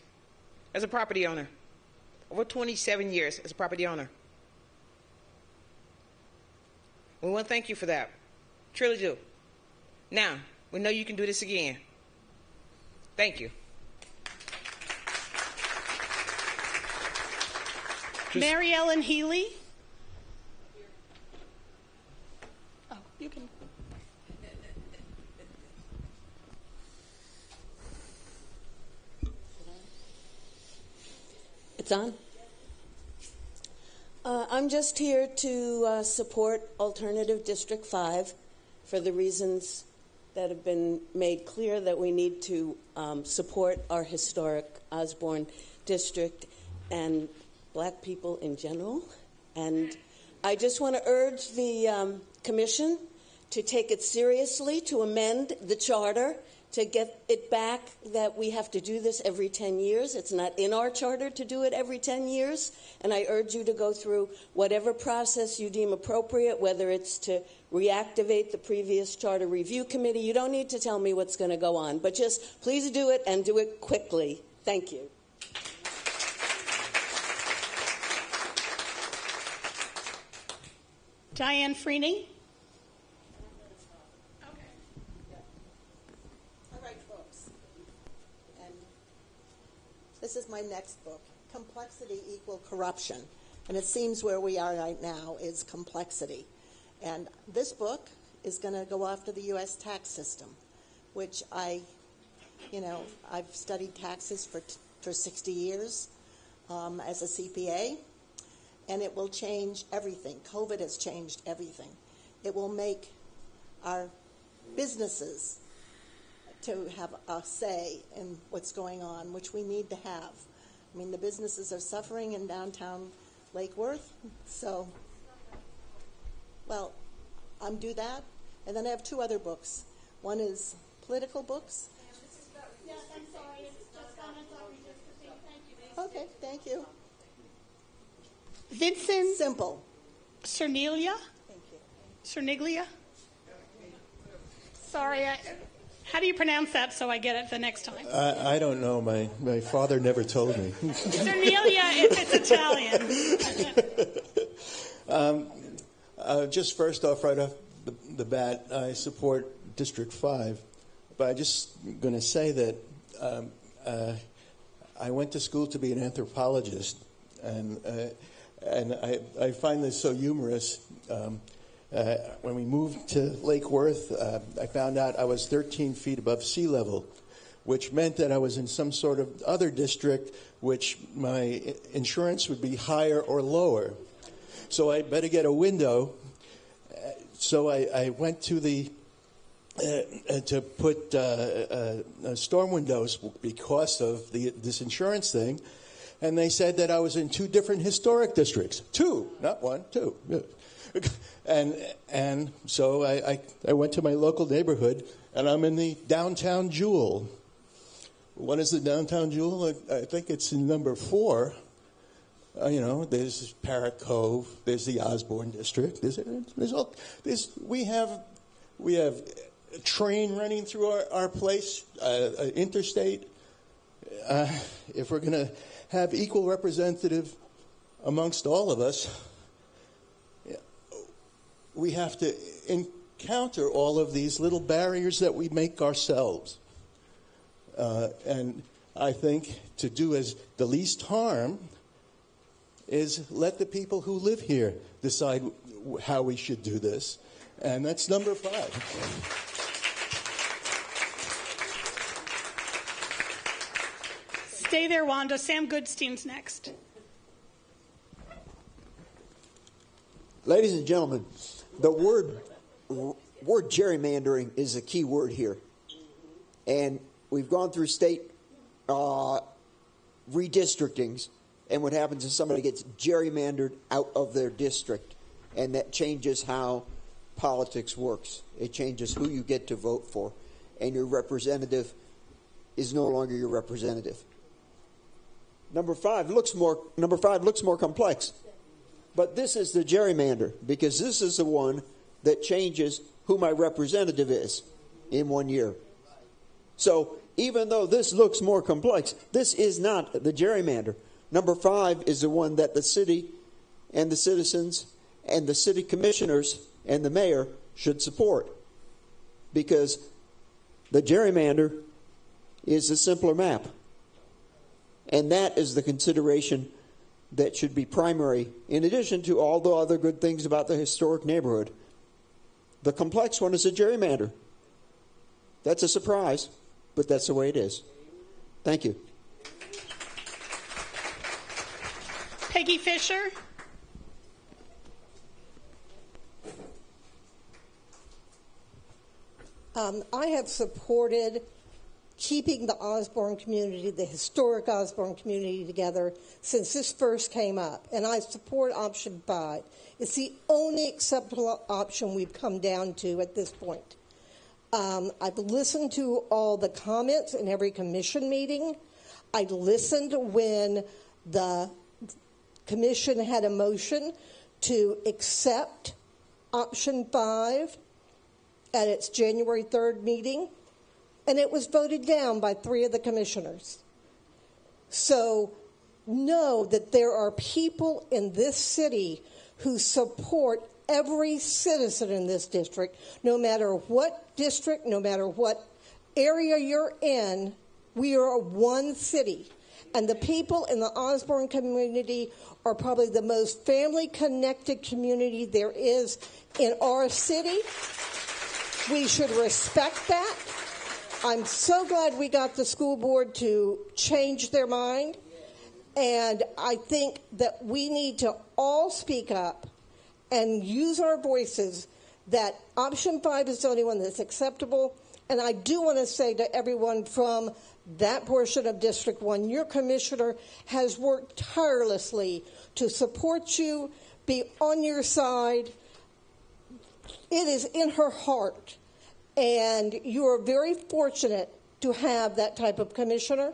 as a property owner. Over 27 years as a property owner. We want to thank you for that. Truly do. Now, we know you can do this again. Thank you. Mary Ellen Healy. Oh, you can. It's on? I'm just here to support Alternative District 5 for the reasons that have been made clear, that we need to support our historic Osborne district and black people in general. And I just want to urge the commission to take it seriously, to amend the charter, to get it back that we have to do this every 10 years. It's not in our charter to do it every 10 years. And I urge you to go through whatever process you deem appropriate, whether it's to reactivate the previous charter review committee. You don't need to tell me what's going to go on, but just please do it and do it quickly. Thank you. Diane Freeney. This is my next book, Complexity Equal Corruption. And it seems where we are right now is complexity. And this book is going to go after the U.S. tax system, which I've studied taxes for 60 years as a CPA, and it will change everything. COVID has changed everything. It will make our businesses to have a say in what's going on, which we need to have. I mean, the businesses are suffering in downtown Lake Worth, so, well, I'm do that. And then I have two other books. One is political books. Yes, I'm sorry. It's just gone on redistricting. Thank you. Okay, thank you. Vincent Simple. Cerniglia? Thank you. Cerniglia? Sorry, how do you pronounce that so I get it the next time? I don't know. My father never told me. Cerniglia if it's Italian. Just first off, right off the bat, I support District 5. But I'm just going to say that I went to school to be an anthropologist, and I find this so humorous. When we moved to Lake Worth, I found out I was 13 feet above sea level, which meant that I was in some sort of other district, which my insurance would be higher or lower. So I better get a window. So I went to to put storm windows because of this insurance thing, and they said that I was in two different historic districts. Two, not one, two. And so I went to my local neighborhood, and I'm in the downtown jewel. What is the downtown jewel? I think it's in number 4. There's Parrot Cove. There's the Osborne district. We have a train running through our place, interstate. If we're going to have equal representative amongst all of us, we have to encounter all of these little barriers that we make ourselves. And I think to do as the least harm is let the people who live here decide how we should do this. And that's number 5. Stay there, Wanda. Sam Goodstein's next. Ladies and gentlemen, the word gerrymandering is a key word here. And we've gone through state redistrictings, and what happens is somebody gets gerrymandered out of their district, and that changes how politics works. It changes who you get to vote for, and your representative is no longer your representative. Number 5 looks more complex. But this is the gerrymander, because this is the one that changes who my representative is in 1 year. So even though this looks more complex, this is not the gerrymander. Number 5 is the one that the city and the citizens and the city commissioners and the mayor should support, because the gerrymander is a simpler map. And that is the consideration that should be primary, in addition to all the other good things about the historic neighborhood. The complex one is a gerrymander. That's a surprise, but that's the way it is. Thank you. Peggy Fisher. I have supported keeping the Osborne community, the historic Osborne community, together since this first came up. And I support option 5. It's the only acceptable option we've come down to at this point. I've listened to all the comments in every commission meeting. I listened when the commission had a motion to accept option 5 at its January 3rd meeting. And it was voted down by 3 of the commissioners. So know that there are people in this city who support every citizen in this district, no matter what district, no matter what area you're in. We are one city. And the people in the Osborne community are probably the most family-connected community there is in our city. We should respect that. I'm so glad we got the school board to change their mind. And I think that we need to all speak up and use our voices that option 5 is the only one that's acceptable. And I do want to say to everyone from that portion of District 1, your commissioner has worked tirelessly to support you, be on your side. It is in her heart. And you are very fortunate to have that type of commissioner.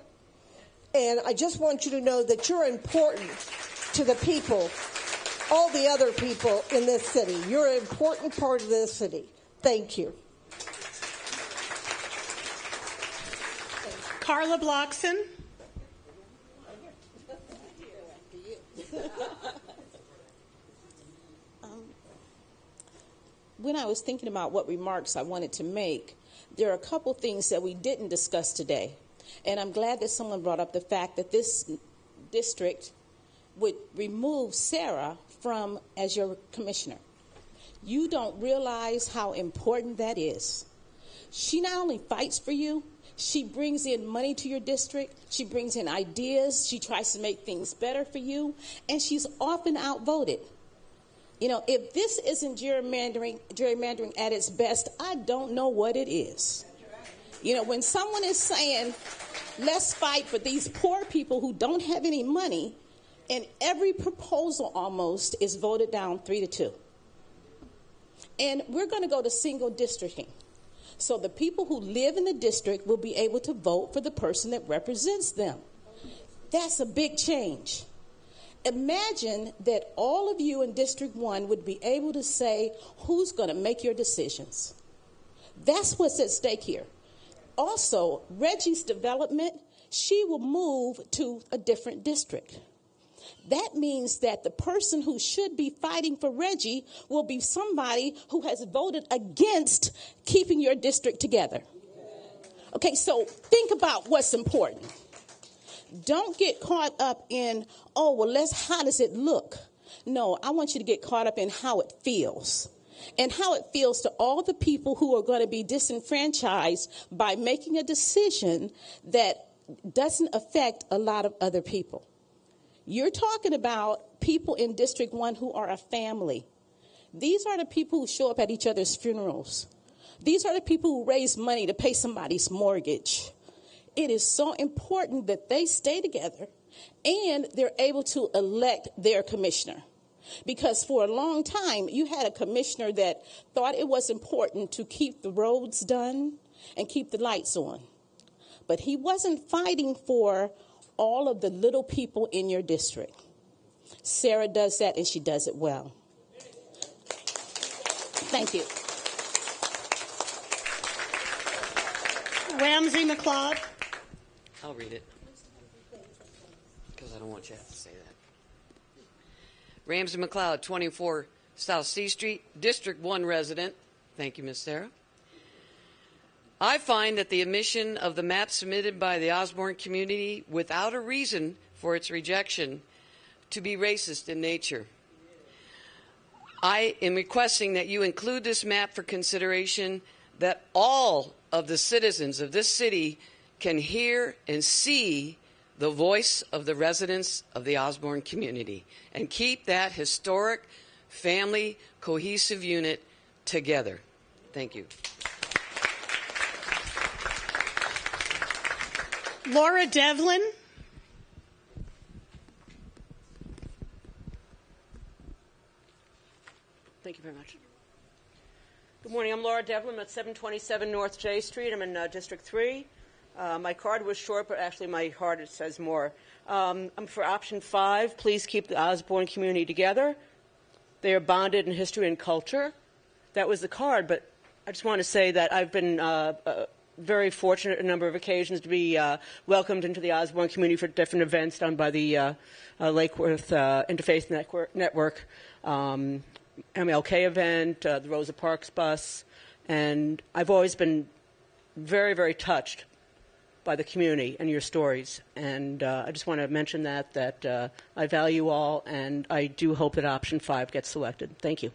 And I just want you to know that you're important to the people, all the other people in this city. You're an important part of this city. Thank you. Carla Bloxon. When I was thinking about what remarks I wanted to make, there are a couple things that we didn't discuss today. And I'm glad that someone brought up the fact that this district would remove Sarah from as your commissioner. You don't realize how important that is. She not only fights for you, she brings in money to your district, she brings in ideas, she tries to make things better for you, and she's often outvoted. You know, if this isn't gerrymandering at its best, I don't know what it is. You know, when someone is saying, let's fight for these poor people who don't have any money, and every proposal almost is voted down 3-2. And we're going to go to single districting. So the people who live in the district will be able to vote for the person that represents them. That's a big change. Imagine that all of you in District 1 would be able to say who's going to make your decisions. That's what's at stake here. Also, Reggie's development, she will move to a different district. that means that the person who should be fighting for Reggie will be somebody who has voted against keeping your district together. Okay, so think about what's important. Don't get caught up in, oh, well, how does it look? No, I want you to get caught up in how it feels. And how it feels to all the people who are going to be disenfranchised by making a decision that doesn't affect a lot of other people. You're talking about people in District 1 who are a family. These are the people who show up at each other's funerals. These are the people who raise money to pay somebody's mortgage. It is so important that they stay together and they're able to elect their commissioner. Because for a long time, you had a commissioner that thought it was important to keep the roads done and keep the lights on. But he wasn't fighting for all of the little people in your district. Sarah does that, and she does it well. Thank you. Ramsey McLeod. I'll read it, because I don't want you to have to say that. Ramsey McLeod, 24 South C Street, District 1 resident. Thank you, Ms. Sarah. I find that the omission of the map submitted by the Osborne community without a reason for its rejection to be racist in nature. I am requesting that you include this map for consideration, that all of the citizens of this city can hear and see the voice of the residents of the Osborne community and keep that historic family cohesive unit together. Thank you. Laura Devlin. Thank you very much. Good morning. I'm Laura Devlin. I'm at 727 North J Street. I'm in District 3. My card was short, but actually my heart, it says more. I'm for option 5. Please keep the Osborne community together. They are bonded in history and culture. That was the card, but I just want to say that I've been very fortunate a number of occasions to be welcomed into the Osborne community for different events done by the Lake Worth Interfaith Network, MLK event, the Rosa Parks bus, and I've always been very, very touched by the community and your stories. And I just want to mention that I value all, and I do hope that option 5 gets selected. Thank you.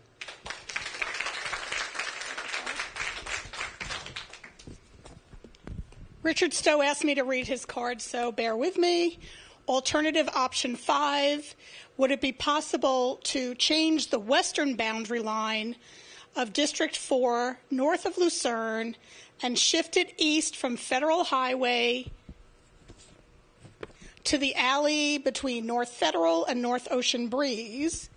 Richard Stowe asked me to read his card, so bear with me. Alternative option 5, would it be possible to change the western boundary line of District 4 north of Lucerne and shift it east from Federal Highway to the alley between North Federal and North Ocean Breeze?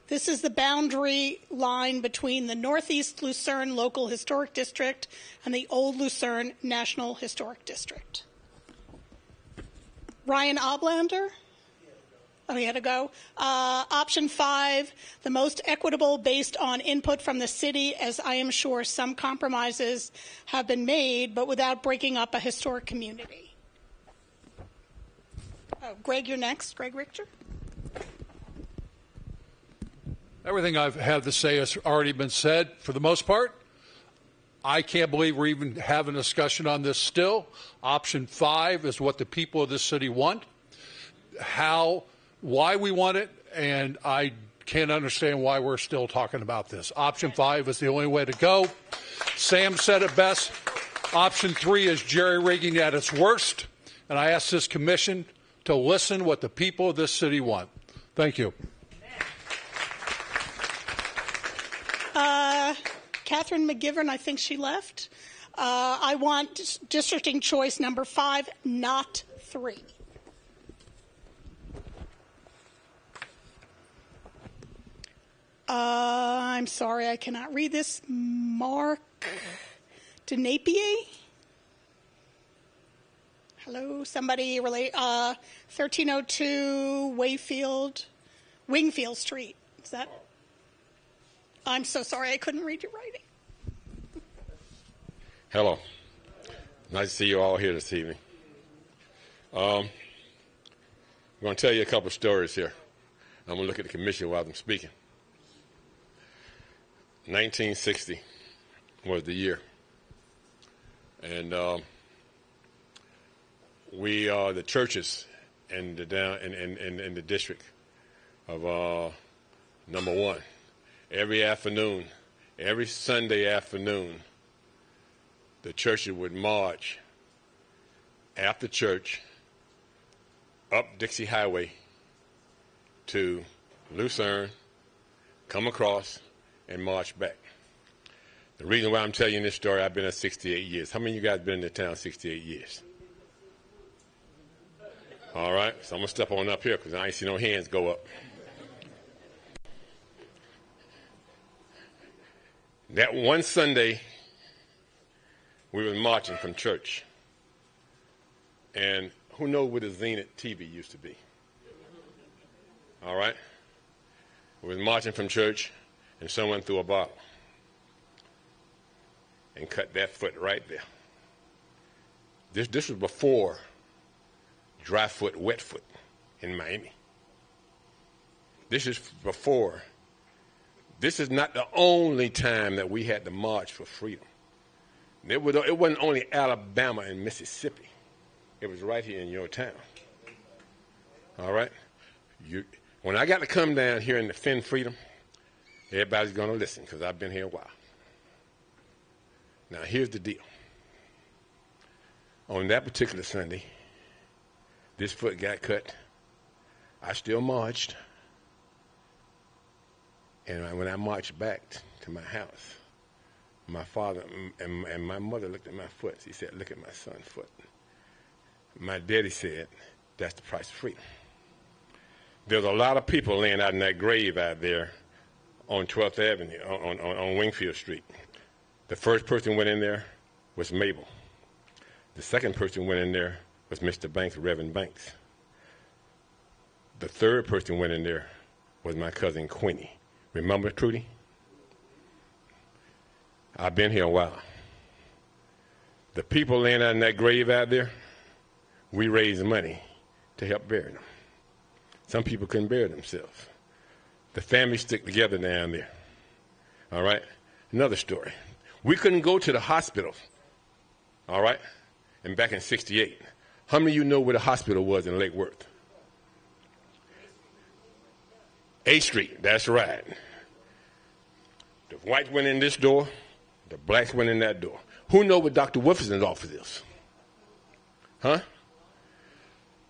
This is the boundary line between the Northeast Lucerne Local Historic District and the Old Lucerne National Historic District. Ryan Oblander? Oh, he had to go. Option 5, the most equitable based on input from the city, as I am sure some compromises have been made, but without breaking up a historic community. Oh, Greg, you're next. Greg Richter. Everything I've had to say has already been said for the most part. I can't believe we're even having a discussion on this still. Option 5 is what the people of this city want, why we want it, and I can't understand why we're still talking about this. Option 5 is the only way to go. Sam said it best. Option 3 is jerry-rigging at its worst, and I ask this commission to listen what the people of this city want. Thank you. Catherine McGivern, I think she left. I want districting choice number 5, not 3. I'm sorry, I cannot read this. Mark Denapier? Hello, somebody relate? 1302 Wingfield Street. Is that? I'm so sorry, I couldn't read your writing. Hello. Nice to see you all here this evening. I'm going to tell you a couple of stories here. I'm going to look at the commission while I'm speaking. 1960 was the year. And the churches in the district of number 1, every afternoon, every Sunday afternoon, the churches would march after church up Dixie Highway to Lucerne, come across, and march back. The reason why I'm telling you this story, I've been there 68 years. How many of you guys been in the town 68 years? All right, so I'm going to step on up here because I ain't see no hands go up. That one Sunday, we were marching from church. And who knows where the Zenith TV used to be? All right? We were marching from church, and someone threw a bottle and cut that foot right there. This was before dry foot, wet foot in Miami. This is before. This is not the only time that we had to march for freedom. It wasn't only Alabama and Mississippi. It was right here in your town. All right? When I got to come down here and defend freedom, everybody's going to listen because I've been here a while. Now, here's the deal. On that particular Sunday, this foot got cut. I still marched. And when I marched back to my house, my father and my mother looked at my foot. He said, "Look at my son's foot." My daddy said, "That's the price of freedom." There's a lot of people laying out in that grave out there on 12th Avenue, on Wingfield Street. The first person went in there was Mabel. The second person went in there was Mr. Banks, Reverend Banks. The third person went in there was my cousin Quinny. Remember Trudy? I've been here a while. The people laying out in that grave out there, we raised money to help bury them. Some people couldn't bury themselves. The family stick together down there. All right? Another story. We couldn't go to the hospital. All right? And back in 68. How many of you know where the hospital was in Lake Worth? 8th Street, that's right. The whites went in this door, the blacks went in that door. Who know what Dr. Wolferson's office is? Huh?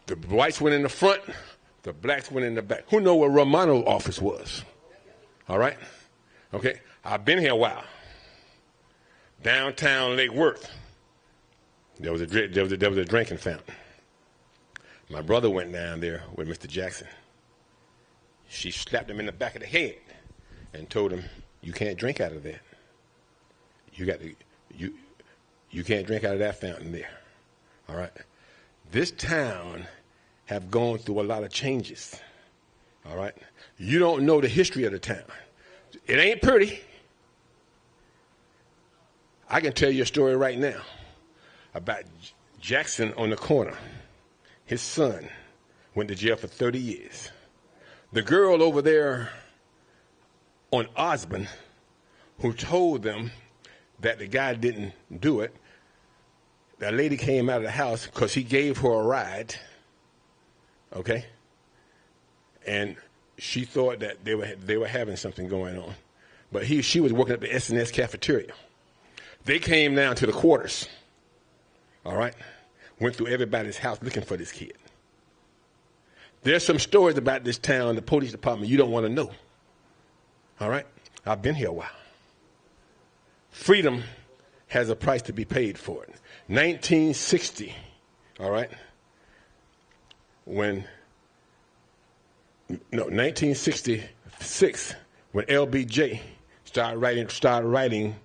The whites went in the front, the blacks went in the back. Who know where Romano's office was? All right? Okay, I've been here a while. Downtown Lake Worth, there was a drinking fountain. My brother went down there with Mr. Jackson. She slapped him in the back of the head and told him, "You can't drink out of that. You can't drink out of that fountain there." All right. This town have gone through a lot of changes. All right. You don't know the history of the town. It ain't pretty. I can tell you a story right now about Jackson on the corner. His son went to jail for 30 years. The girl over there on Osborne who told them that the guy didn't do it, that lady came out of the house because he gave her a ride, okay? And she thought that they were having something going on. But she was working at the S&S cafeteria. They came down to the quarters, all right? Went through everybody's house looking for this kid. There's some stories about this town, the police department, you don't want to know. All right? I've been here a while. Freedom has a price to be paid for it. 1960, all right? 1966, when LBJ started writing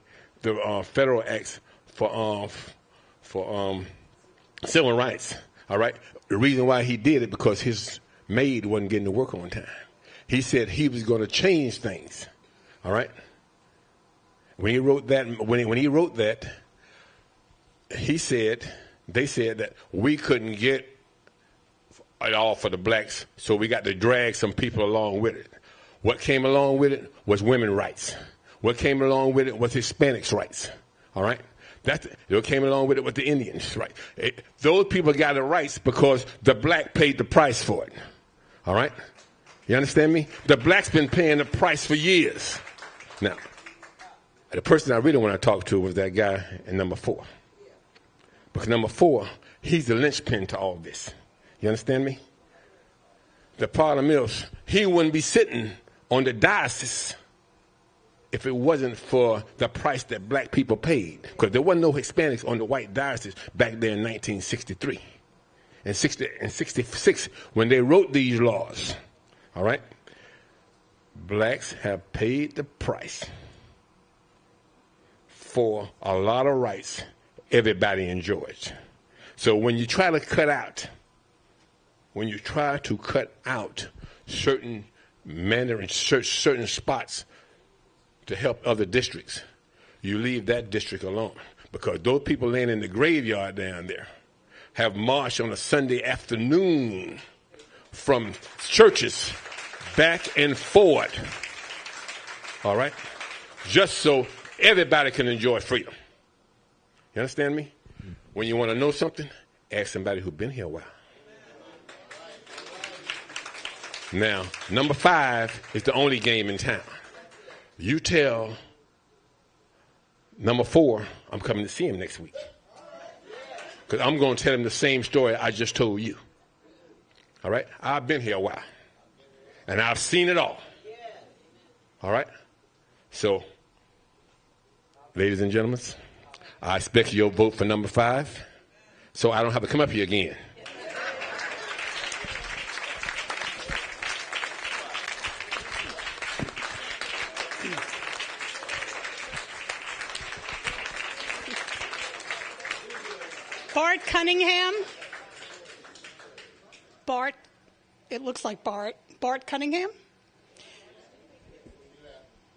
the federal acts for civil rights, all right? The reason why he did it because his maid wasn't getting to work on time. He said he was going to change things. All right. When he wrote that, they said that we couldn't get it all for the blacks, so we got to drag some people along with it. What came along with it was women's rights. What came along with it was Hispanics' rights. All right? What came along with it was the Indians' right. Those people got the rights because the black paid the price for it. All right? You understand me? The blacks been paying the price for years. Now, the person I really want to talk to was that guy in number 4. Because number 4, he's the linchpin to all this. You understand me? The problem is, he wouldn't be sitting on the diocese if it wasn't for the price that black people paid. Because there wasn't no Hispanics on the white diocese back there in 1963. And 66, when they wrote these laws, all right, blacks have paid the price for a lot of rights everybody enjoys. So when you try to cut out, certain certain spots to help other districts, you leave that district alone. Because those people laying in the graveyard down there have marched on a Sunday afternoon from churches back and forward, all right, just so everybody can enjoy freedom. You understand me? When you want to know something, ask somebody who's been here a while. Now, number 5 is the only game in town. You tell number 4 I'm coming to see him next week. Because I'm going to tell him the same story I just told you. All right? I've been here a while. And I've seen it all. All right? So, ladies and gentlemen, I expect your vote for number 5 so I don't have to come up here again. Bart Cunningham. Bart, it looks like Bart. Bart Cunningham?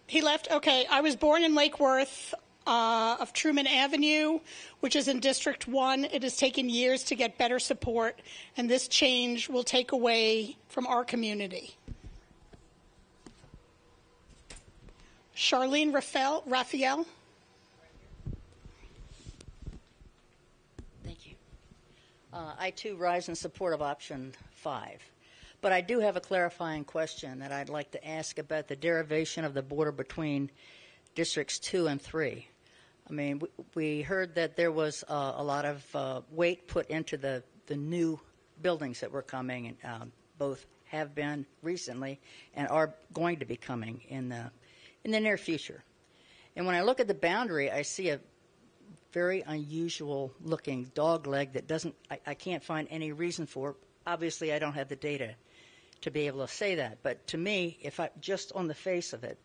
He left? Okay. I was born in Lake Worth of Truman Avenue, which is in District 1. It has taken years to get better support, and this change will take away from our community. Charlene Raphael. I, too, rise in support of option 5. But I do have a clarifying question that I'd like to ask about the derivation of the border between districts 2 and 3. I mean, we heard that there was a lot of weight put into the new buildings that were coming, and both have been recently and are going to be coming in the near future. And when I look at the boundary, I see a very unusual looking dog leg that I can't find any reason for. Obviously, I don't have the data to be able to say that. But to me, if I just on the face of it,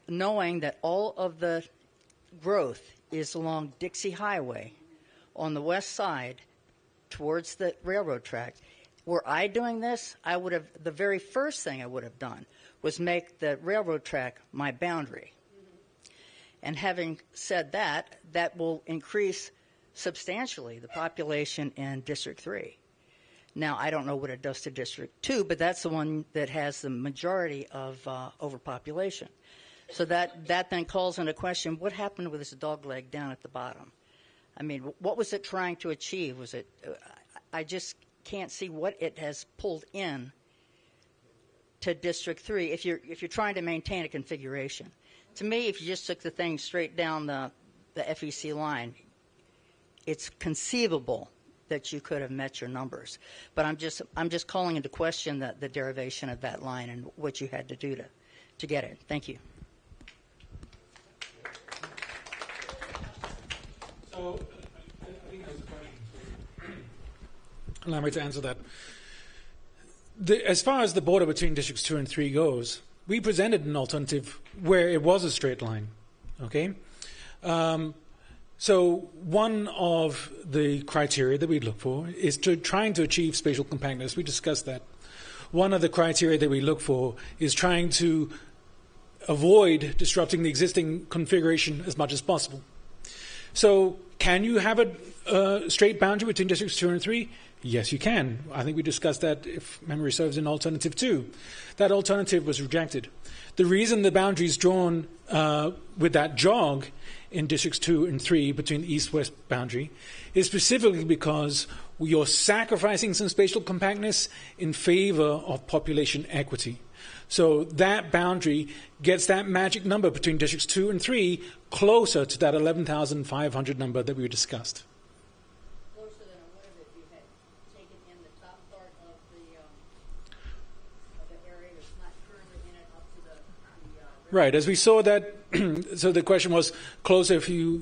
knowing that all of the growth is along Dixie Highway on the west side towards the railroad track, were I doing this, the very first thing I would have done was make the railroad track my boundary. And having said that, that will increase substantially the population in District 3. Now, I don't know what it does to District 2, but that's the one that has the majority of overpopulation. So that then calls into question, what happened with this dog leg down at the bottom? I mean, what was it trying to achieve? Was it? I just can't see what it has pulled in to District 3 if you're trying to maintain a configuration. To me, if you just took the thing straight down the FEC line, it's conceivable that you could have met your numbers. But I'm just calling into question the derivation of that line and what you had to do to get it. Thank you. So, I think that was a question. Allow me to answer that. As far as the border between Districts 2 and 3 goes, we presented an alternative where it was a straight line, okay? So one of the criteria that we look for is trying to achieve spatial compactness. We discussed that. One of the criteria that we look for is trying to avoid disrupting the existing configuration as much as possible. So can you have a straight boundary between Districts 2 and 3? Yes, you can. I think we discussed that, if memory serves, in Alternative 2. That alternative was rejected. The reason the boundary is drawn with that jog in Districts 2 and 3 between the east-west boundary is specifically because you're sacrificing some spatial compactness in favor of population equity. So that boundary gets that magic number between Districts 2 and 3 closer to that 11,500 number that we discussed. Closer than it would have if you had taken in the top part of the area that's not currently in it up to the Right, as we saw that, so the question was closer if you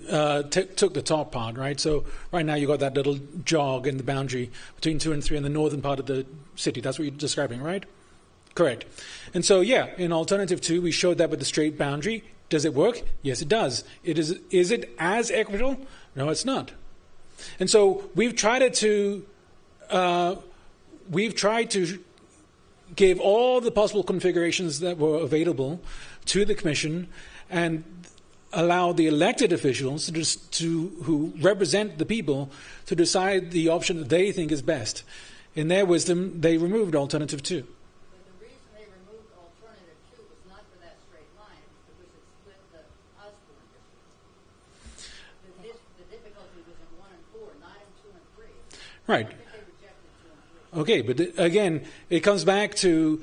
took the top part, right? So right now you got that little jog in the boundary between 2 and 3 in the northern part of the city. That's what you're describing, right? Correct. And so, yeah, in Alternative 2, we showed that with the straight boundary. Does it work? Yes, it does. Is it as equitable? No, it's not. And so we've tried to give all the possible configurations that were available to the Commission and allow the elected officials who represent the people to decide the option that they think is best. In their wisdom, they removed Alternative 2. Right. Okay, but again, it comes back to,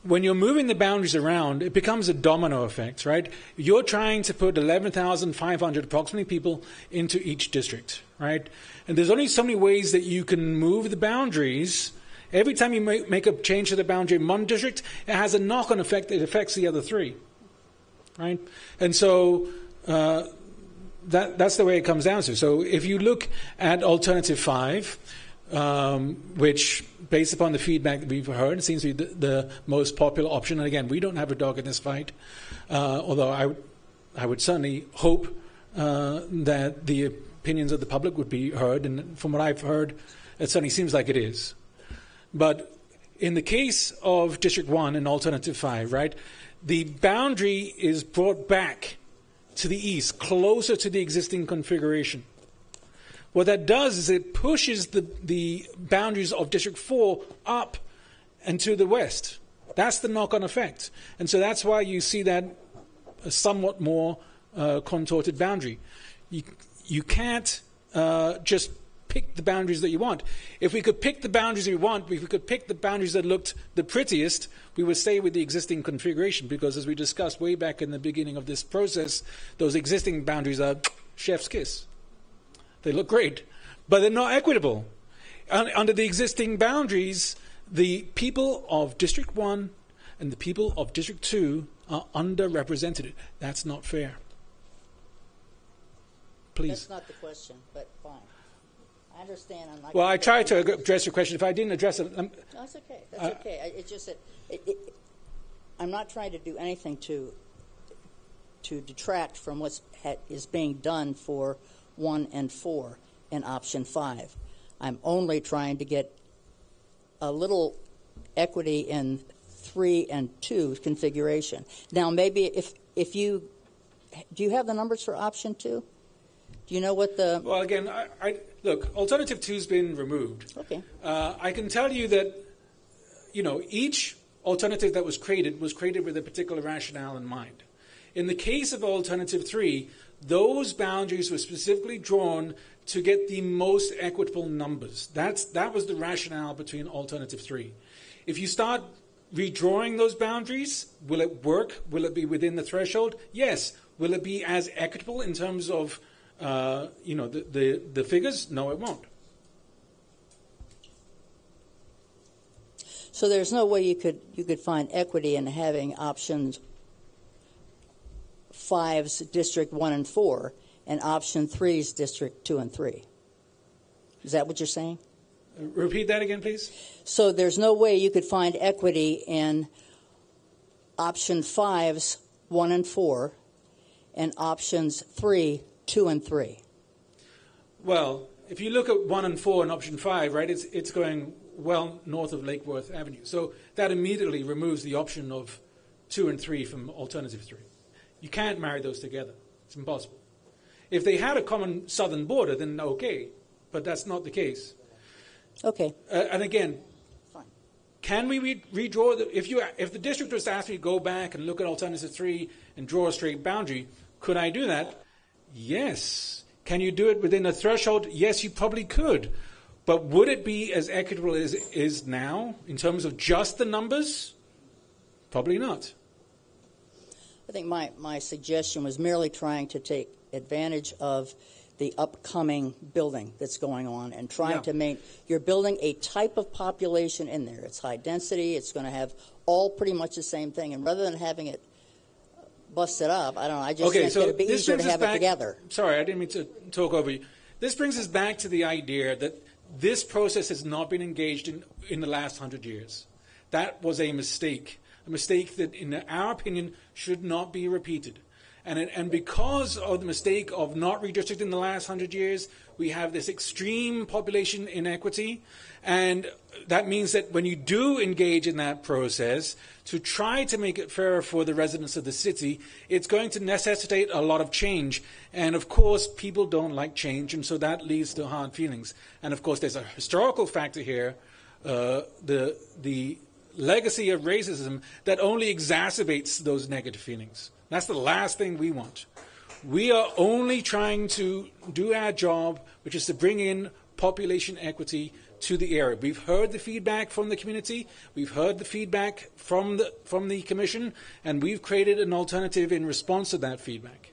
when you're moving the boundaries around, it becomes a domino effect, right? You're trying to put 11,500 approximately people into each district, right? And there's only so many ways that you can move the boundaries. Every time you make a change to the boundary in one district, it has a knock-on effect that affects the other three, right? And so that's the way it comes down to. So if you look at Alternative 5, which, based upon the feedback that we've heard, seems to be the most popular option. And again, we don't have a dog in this fight, although I would certainly hope that the opinions of the public would be heard. And from what I've heard, it certainly seems like it is. But in the case of District 1 and Alternative 5, right, the boundary is brought back to the east, closer to the existing configuration. What that does is it pushes the boundaries of District 4 up and to the west. That's the knock-on effect. And so that's why you see that a somewhat more contorted boundary. You can't just pick the boundaries that you want. If we could pick the boundaries we want, if we could pick the boundaries that looked the prettiest, we would stay with the existing configuration, because as we discussed way back in the beginning of this process, those existing boundaries are chef's kiss. They look great, but they're not equitable. Under the existing boundaries, the people of District 1 and the people of District 2 are underrepresented. That's not fair. Please. That's not the question, but fine. I understand. Well, I tried to address your question. If I didn't address it... No, that's okay. That's okay. It's just that I'm not trying to do anything to detract from what is being done for 1 and 4 in Option 5. I'm only trying to get a little equity in 3 and 2 configuration. Now, maybe if you... Do you have the numbers for Option 2? Do you know what the... Well, again, look, Alternative 2's been removed. Okay. I can tell you that, each alternative that was created with a particular rationale in mind. In the case of Alternative 3, those boundaries were specifically drawn to get the most equitable numbers. That was the rationale between Alternative 3. If you start redrawing those boundaries, will it work? Will it be within the threshold? Yes. Will it be as equitable in terms of the figures? No, it won't. So there's no way you could find equity in having Option 5's District 1 and 4 and Option 3's District 2 and 3. Is that what you're saying? Repeat that again, please. So there's no way you could find equity in Option 5's 1 and 4 and Options 3, 2 and 3. Well, if you look at 1 and 4 and Option 5, right, it's going well north of Lake Worth Avenue. So that immediately removes the option of 2 and 3 from Alternative 3. You can't marry those together. It's impossible. If they had a common southern border, then okay, but that's not the case. Okay. And again, can we redraw if the district was asked me to go back and look at alternative 3 and draw a straight boundary, could I do that? Yes. Can you do it within a threshold? Yes, you probably could. But would it be as equitable as it is now in terms of just the numbers? Probably not. I think my suggestion was merely trying to take advantage of the upcoming building that's going on and trying to make, you're building a type of population in there. It's high density. It's going to have all pretty much the same thing. And rather than having it busted up, I don't know, I just think it would be easier to have it together. Sorry, I didn't mean to talk over you. This brings us back to the idea that this process has not been engaged in the last 100 years. That was a mistake that, in our opinion, should not be repeated. And because of the mistake of not redistricting in the last 100 years, we have this extreme population inequity. And that means that when you do engage in that process, to try to make it fairer for the residents of the city, it's going to necessitate a lot of change. And of course, people don't like change, and so that leads to hard feelings. And of course, there's a historical factor here, the legacy of racism that only exacerbates those negative feelings. That's the last thing we want. We are only trying to do our job, which is to bring in population equity to the area. We've heard the feedback from the community. We've heard the feedback from the commission, and we've created an alternative in response to that feedback.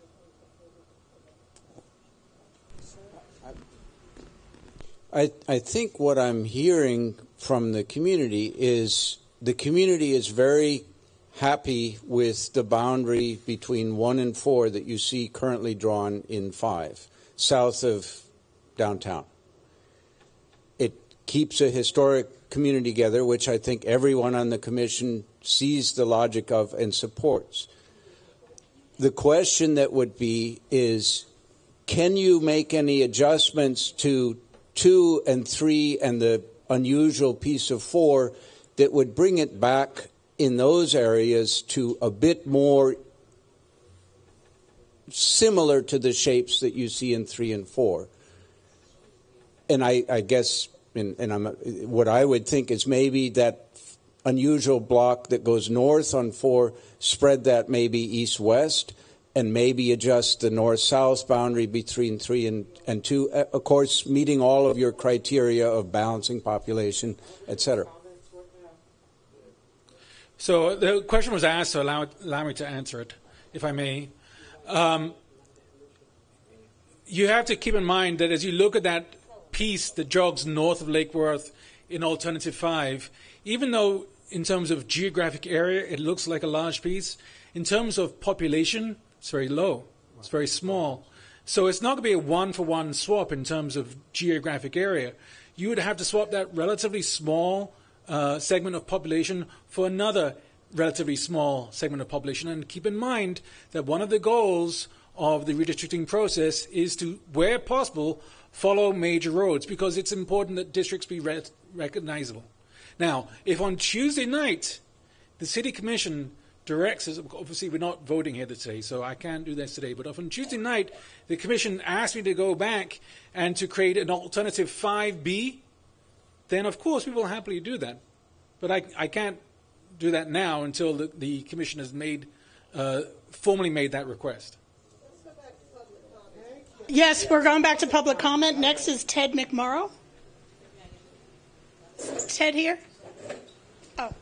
I think what I'm hearing from the community is very happy with the boundary between 1 and 4 that you see currently drawn in 5, south of downtown. It keeps a historic community together, which I think everyone on the commission sees the logic of and supports. The question that would be is, can you make any adjustments to 2 and 3 and the unusual piece of 4 that would bring it back in those areas to a bit more similar to the shapes that you see in 3 and 4. And I guess, what I would think is maybe that unusual block that goes north on 4, spread that maybe east-west, and maybe adjust the north-south boundary between 3 and 2, of course, meeting all of your criteria of balancing population, etc. So the question was asked, so allow me to answer it, if I may. You have to keep in mind that as you look at that piece that jogs north of Lake Worth in Alternative 5, even though in terms of geographic area it looks like a large piece, in terms of population, it's very low. It's very small. So it's not going to be a one-for-one swap in terms of geographic area. You would have to swap that relatively small segment of population for another relatively small segment of population. And keep in mind that one of the goals of the redistricting process is to, where possible, follow major roads, because it's important that districts be recognizable. Now, if on Tuesday night the City Commission directs us, obviously we're not voting here today, so I can't do this today, but if on Tuesday night the Commission asked me to go back and to create an alternative 5B, then of course we will happily do that. But I can't do that now until the Commission has formally made that request. Yes, we're going back to public comment. Next is Ted McMorrow. Ted here? Oh.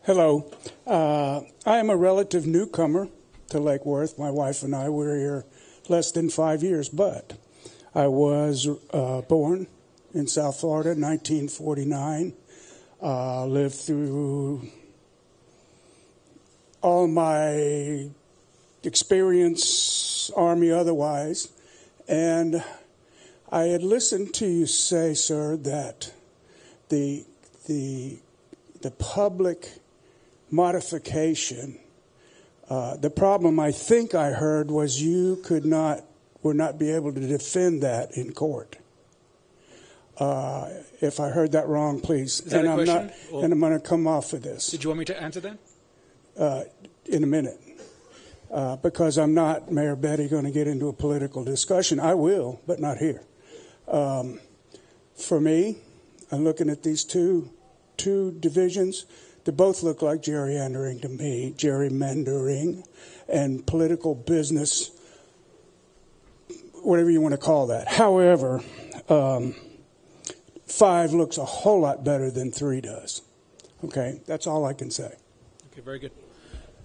Hello. I am a relative newcomer to Lake Worth. My wife and I were here less than 5 years, but I was born in South Florida in 1949. Lived through all my experience, Army otherwise, and I had listened to you say, sir, that the public modification, the problem I think I heard was you would not be able to defend that in court. If I heard that wrong, please. Is that a question? And I'm going to come off of this. Did you want me to answer that? In a minute. because I'm not, Mayor Betty, going to get into a political discussion. I will, but not here. For me, I'm looking at these two divisions. They both look like gerrymandering to me, gerrymandering and political business, whatever you want to call that. However, 5 looks a whole lot better than 3 does. Okay, that's all I can say. Okay, very good.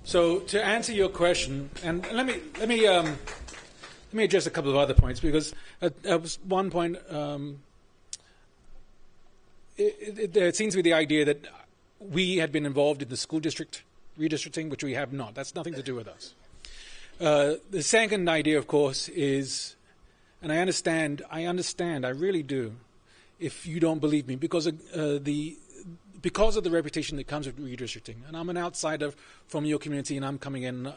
So to answer your question, and let me address a couple of other points, because at one point there seems to be the idea that we had been involved in the school district redistricting, which we have not. That's nothing to do with us. The second idea, of course, is, and I understand, I really do, if you don't believe me, because of the reputation that comes with redistricting. And I'm an outsider from your community, and I'm coming in,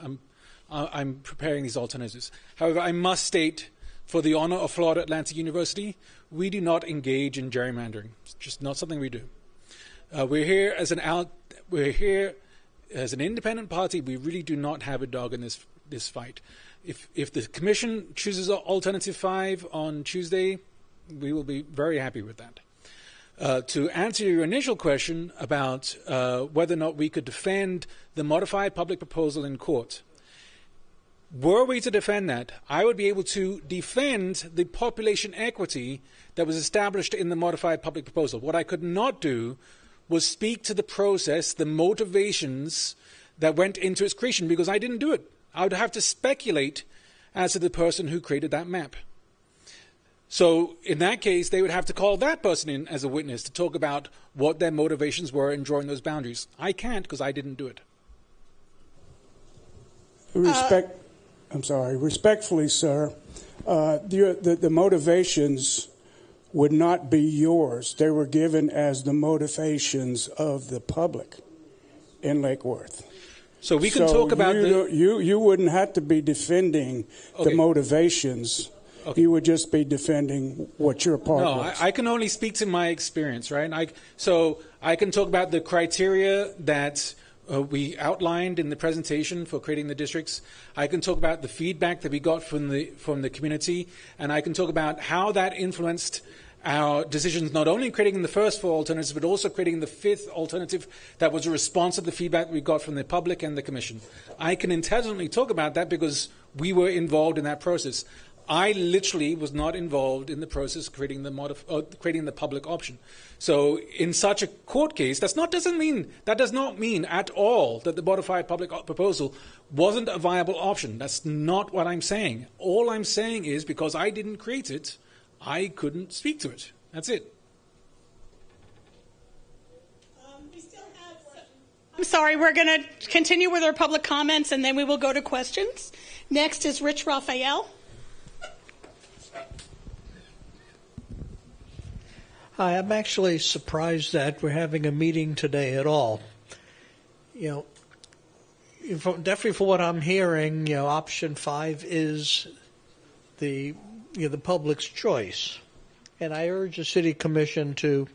I'm preparing these alternatives. However, I must state, for the honor of Florida Atlantic University, we do not engage in gerrymandering. It's just not something we do. We're here as an independent party. We really do not have a dog in this fight. If the commission chooses alternative 5 on Tuesday, we will be very happy with that. To answer your initial question about whether or not we could defend the modified public proposal in court, were we to defend that, I would be able to defend the population equity that was established in the modified public proposal. What I could not do was speak to the process, the motivations that went into its creation, because I didn't do it. I would have to speculate as to the person who created that map. So in that case, they would have to call that person in as a witness to talk about what their motivations were in drawing those boundaries. I can't, because I didn't do it. Respectfully, sir, the motivations would not be yours. They were given as the motivations of the public in Lake Worth. So we can talk about you wouldn't have to be defending the motivations. Okay. You would just be defending what your part was. No, I can only speak to my experience, right? So I can talk about the criteria that we outlined in the presentation for creating the districts. I can talk about the feedback that we got from the community, and I can talk about how that influenced our decisions, not only in creating the first 4 alternatives, but also creating the 5th alternative that was a response to the feedback we got from the public and the commission. I can intelligently talk about that because we were involved in that process. I literally was not involved in the process of creating the public option. So in such a court case, that does not mean at all that the modified public proposal wasn't a viable option. That's not what I'm saying. All I'm saying is, because I didn't create it, I couldn't speak to it. That's it. I'm sorry, we're going to continue with our public comments, and then we will go to questions. Next is Rich Raphael. Hi, I'm actually surprised that we're having a meeting today at all. Definitely for what I'm hearing, option 5 is the public's choice, and I urge the City Commission to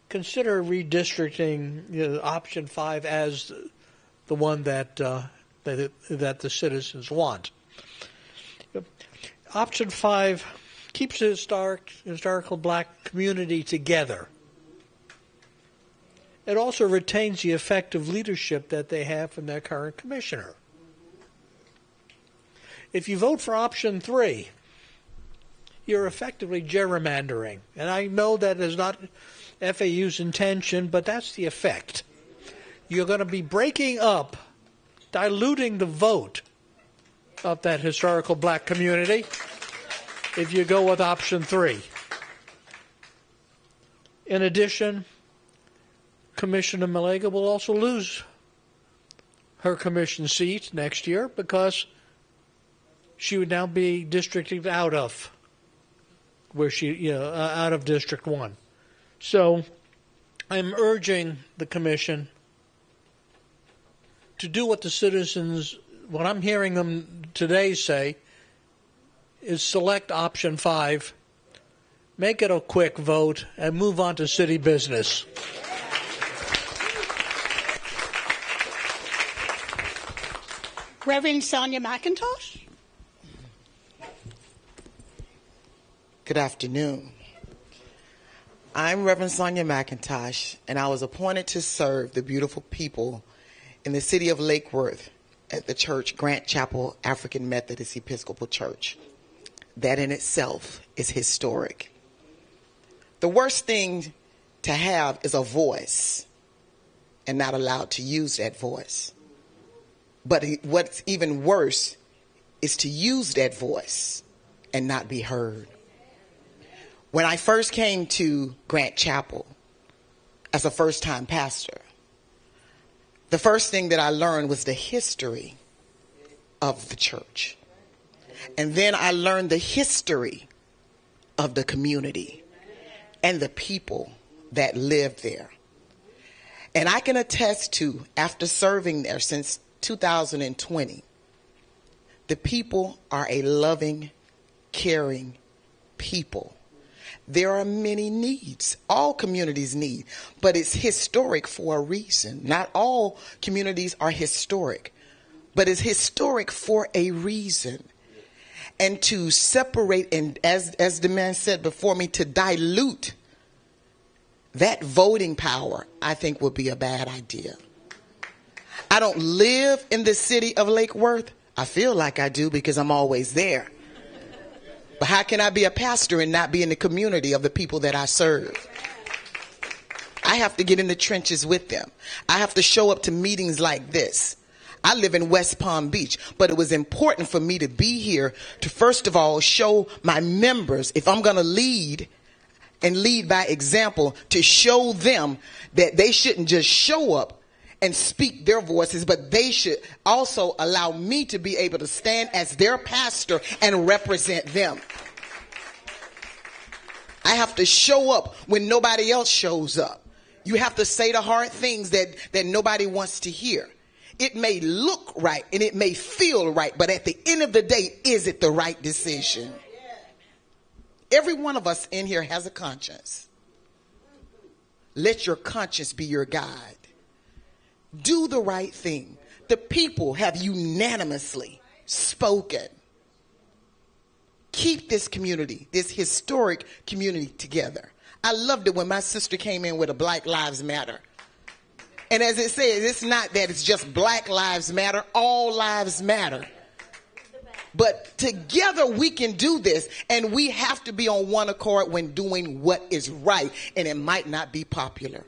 consider redistricting option 5 as the one that the citizens want. Option 5 keeps the historical black community together. It also retains the effective leadership that they have from their current commissioner. If you vote for option 3, you're effectively gerrymandering. And I know that is not FAU's intention, but that's the effect. You're going to be breaking up, diluting the vote of that historical black community if you go with option 3. In addition, Commissioner Malega will also lose her commission seat next year because she would now be districted out of out of District 1. So I'm urging the commission to do what the citizens, what I'm hearing them today say, is select option 5, make it a quick vote, and move on to city business. Reverend Sonia McIntosh. Good afternoon. I'm Reverend Sonia McIntosh, and I was appointed to serve the beautiful people in the city of Lake Worth at the church Grant Chapel African Methodist Episcopal Church. That in itself is historic. The worst thing to have is a voice and not allowed to use that voice. But what's even worse is to use that voice and not be heard. When I first came to Grant Chapel as a first-time pastor, the first thing that I learned was the history of the church. And then I learned the history of the community and the people that live there. And I can attest to, after serving there since 2020, the people are a loving, caring people. There are many needs. All communities need, but it's historic for a reason. Not all communities are historic, but it's historic for a reason. And to separate, and as the man said before me, to dilute that voting power, I think would be a bad idea. I don't live in the city of Lake Worth. I feel like I do because I'm always there. But how can I be a pastor and not be in the community of the people that I serve? I have to get in the trenches with them. I have to show up to meetings like this. I live in West Palm Beach, but it was important for me to be here to, first of all, show my members, if I'm going to lead and lead by example, to show them that they shouldn't just show up and speak their voices, but they should also allow me to be able to stand as their pastor and represent them. I have to show up when nobody else shows up. You have to say the hard things that nobody wants to hear. It may look right and it may feel right, but at the end of the day, is it the right decision? Every one of us in here has a conscience. Let your conscience be your guide. Do the right thing. The people have unanimously spoken. Keep this community, this historic community together. I loved it when my sister came in with a Black Lives Matter. And as it says, it's not that it's just Black Lives Matter, all lives matter. But together we can do this, and we have to be on one accord when doing what is right, and it might not be popular.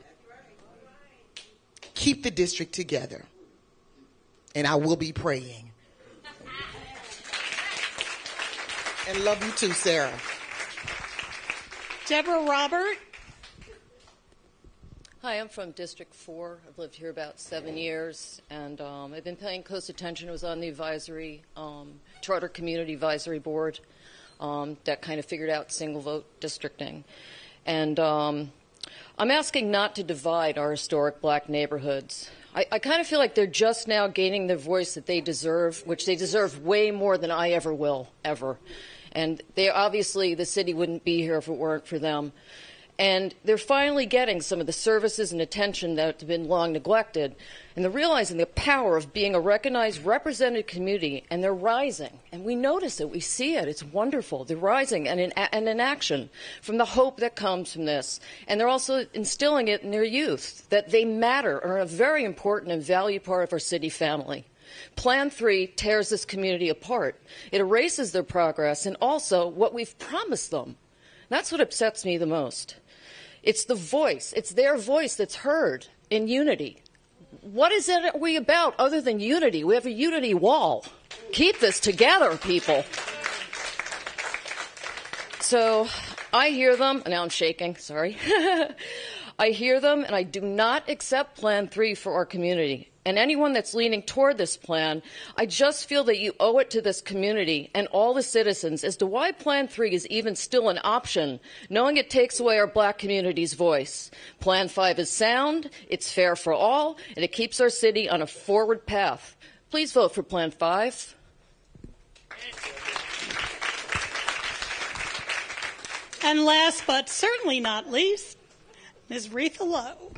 Keep the district together, and I will be praying. And love you too, Sarah. Deborah Robert. Hi, I'm from District 4. I've lived here about 7 years, and I've been paying close attention. I was on the advisory, Charter Community Advisory Board that kind of figured out single vote districting. And I'm asking not to divide our historic black neighborhoods. I kind of feel like they're just now gaining the voice that they deserve, which they deserve way more than I ever will, ever. And they obviously, the city wouldn't be here if it weren't for them. And they're finally getting some of the services and attention that have been long neglected. And they're realizing the power of being a recognized, represented community, and they're rising. And we notice it, we see it, it's wonderful. They're rising and in action from the hope that comes from this. And they're also instilling it in their youth, that they matter, are a very important and valued part of our city family. Plan 3 tears this community apart. It erases their progress and also what we've promised them. That's what upsets me the most. It's the voice. It's their voice that's heard in unity. What is it we about other than unity? We have a unity wall. Keep this together, people. So I hear them, and now I'm shaking, sorry. I hear them, and I do not accept Plan 3 for our community. And anyone that's leaning toward this plan, I just feel that you owe it to this community and all the citizens as to why Plan 3 is even still an option, knowing it takes away our black community's voice. Plan 5 is sound, it's fair for all, and it keeps our city on a forward path. Please vote for Plan 5. And last but certainly not least, Ms. Retha Lowe.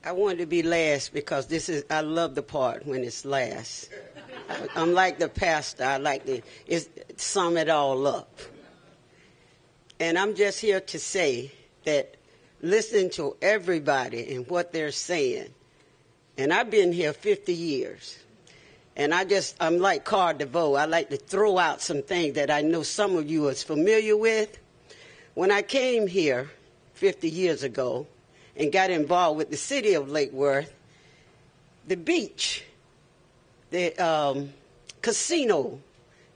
I wanted to be last because I love the part when it's last. I'm like the pastor. I like to sum it all up. And I'm just here to say that listening to everybody and what they're saying, and I've been here 50 years, and I'm like Card DeVoe. I like to throw out some things that I know some of you are familiar with. When I came here 50 years ago and got involved with the city of Lake Worth, the beach, the casino,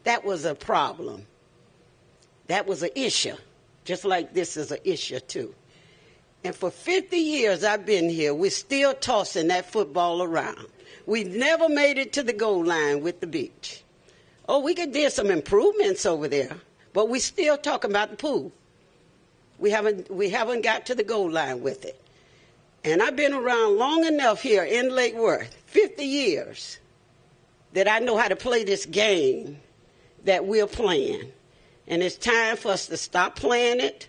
that was a problem. That was an issue, just like this is an issue too. And for 50 years I've been here, we're still tossing that football around. We've never made it to the goal line with the beach. Oh, we could do some improvements over there, but we're still talking about the pool. We haven't got to the goal line with it. And I've been around long enough here in Lake Worth, 50 years, that I know how to play this game that we're playing. And it's time for us to stop playing it.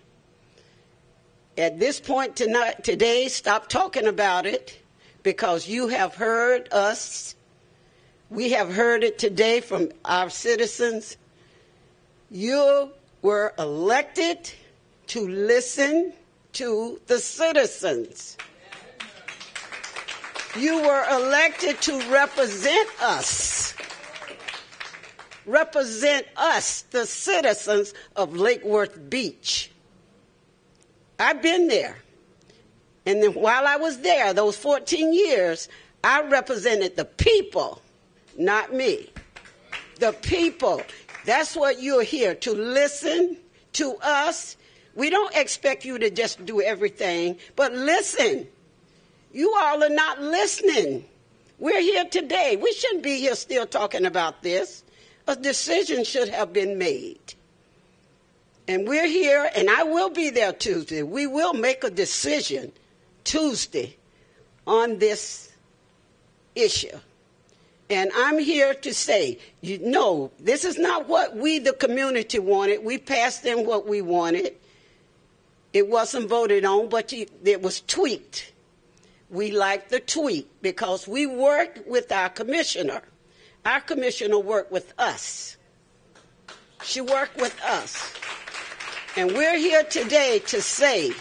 At this point today, stop talking about it, because you have heard us. We have heard it today from our citizens. You were elected to listen to the citizens. You were elected to represent us. Represent us, the citizens of Lake Worth Beach. I've been there. And then while I was there, those 14 years, I represented the people, not me. The people. That's what you're here, to listen to us. We don't expect you to just do everything, but listen. You all are not listening. We're here today. We shouldn't be here still talking about this. A decision should have been made. And we're here, and I will be there Tuesday. We will make a decision Tuesday on this issue. And I'm here to say, this is not what we, the community, wanted. We passed in what we wanted. It wasn't voted on, but it was tweaked. We like the tweak because we worked with our commissioner. Our commissioner worked with us. She worked with us. And we're here today to say,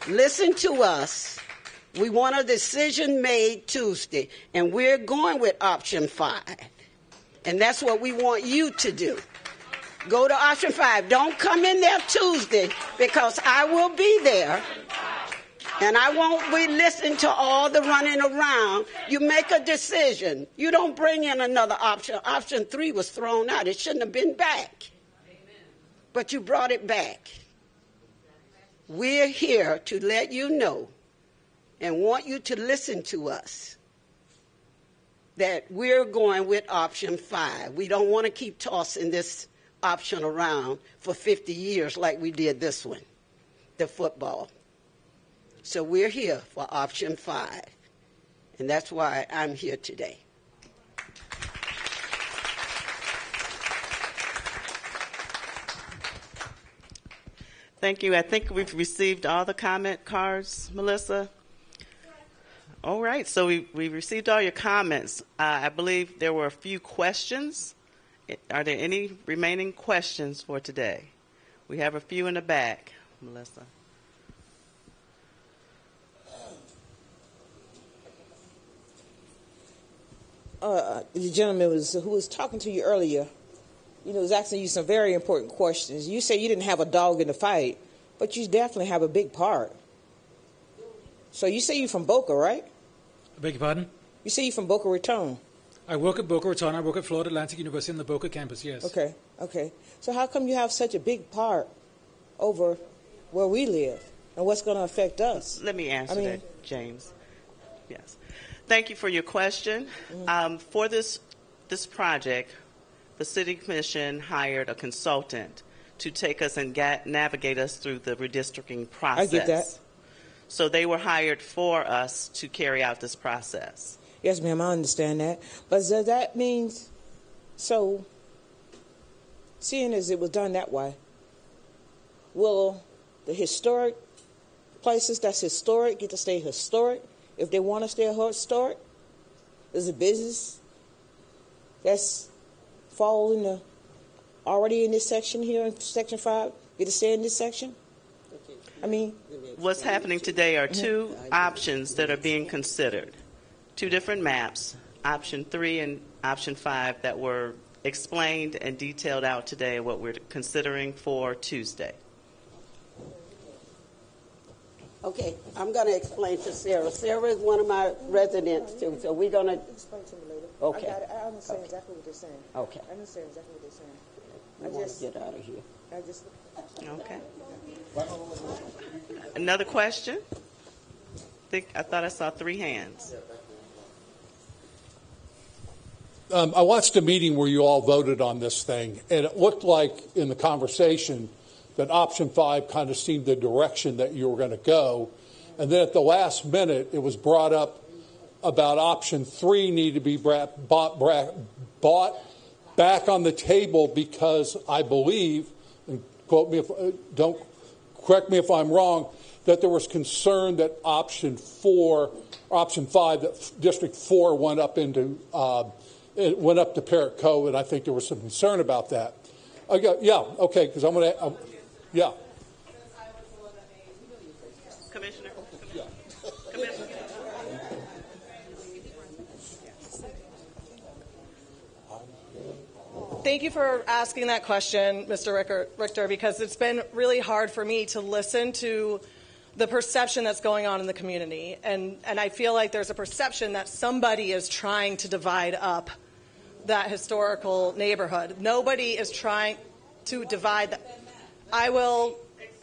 listen to us. We want a decision made Tuesday, and we're going with option 5. And that's what we want you to do. Go to option 5. Don't come in there Tuesday, because I will be there. And I won't be listening to all the running around. You make a decision. You don't bring in another option. Option 3 was thrown out. It shouldn't have been back. But you brought it back. We're here to let you know and want you to listen to us that we're going with option 5. We don't want to keep tossing this option around for 50 years like we did this one, the football. So we're here for option 5, and that's why I'm here today. Thank you. I think we've received all the comment cards, Melissa. All right, so we received all your comments. I believe there were a few questions. Are there any remaining questions for today? We have a few in the back, Melissa. The gentleman who was talking to you earlier, was asking you some very important questions. You say you didn't have a dog in the fight, but you definitely have a big part. So you say you're from Boca, right? I beg your pardon? You say you're from Boca Raton. I work at Boca Raton. I work at Florida Atlantic University in the Boca campus, yes. Okay. So how come you have such a big part over where we live and what's going to affect us? Let me answer that, James. Yes. Thank you for your question. Mm-hmm. For this project, the City Commission hired a consultant to take us and navigate us through the redistricting process. I get that. So they were hired for us to carry out this process. Yes, ma'am, I understand that. But does that mean, so, seeing as it was done that way, will the historic places that's historic get to stay historic, If they want to stay historic, there's a business that's falls in the already in this section here in section 5. Get to stay in this section. I mean, what's happening today are two options that are being considered, two different maps, option 3 and option 5, that were explained and detailed out today, what we're considering for Tuesday. Okay, I'm going to explain to Sarah. Sarah is one of my residents too, so we're going to explain to me later. Okay. I understand exactly what they're saying. Okay. I understand exactly what they're saying. I just get out of here. Okay. Another question? I thought I saw 3 hands. I watched a meeting where you all voted on this thing, and it looked like in the conversation that option 5 kind of seemed the direction that you were going to go. And then at the last minute, it was brought up about option 3 needed to be bought back on the table because I believe, and quote me if don't correct me if I'm wrong, that there was concern that option 5, that District 4 went up into it went up to Parrott Cove, and I think there was some concern about that. Yeah, okay, because I'm going to, yeah. Commissioner? Yeah. Commissioner? Thank you for asking that question, Mr. Richter, because it's been really hard for me to listen to the perception that's going on in the community. And I feel like there's a perception that somebody is trying to divide up that historical neighborhood. Nobody is trying to divide that.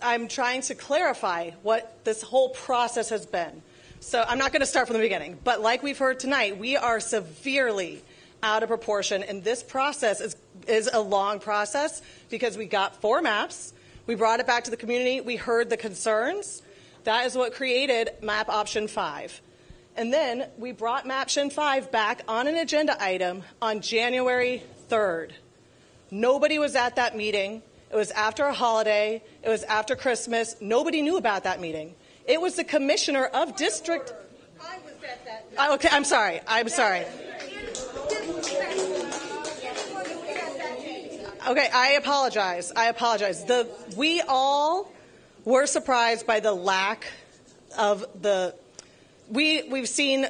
I'm trying to clarify what this whole process has been. So I'm not going to start from the beginning, but like we've heard tonight, we are severely out of proportion, and this process is a long process because we got 4 maps, we brought it back to the community, we heard the concerns. That is what created map option 5. And then we brought map option 5 back on an agenda item on January 3rd. Nobody was at that meeting. It was after a holiday. It was after Christmas. Nobody knew about that meeting. It was the commissioner of district. I was at that. Okay, I'm sorry. Okay, I apologize. We all were surprised by the lack of the. We've seen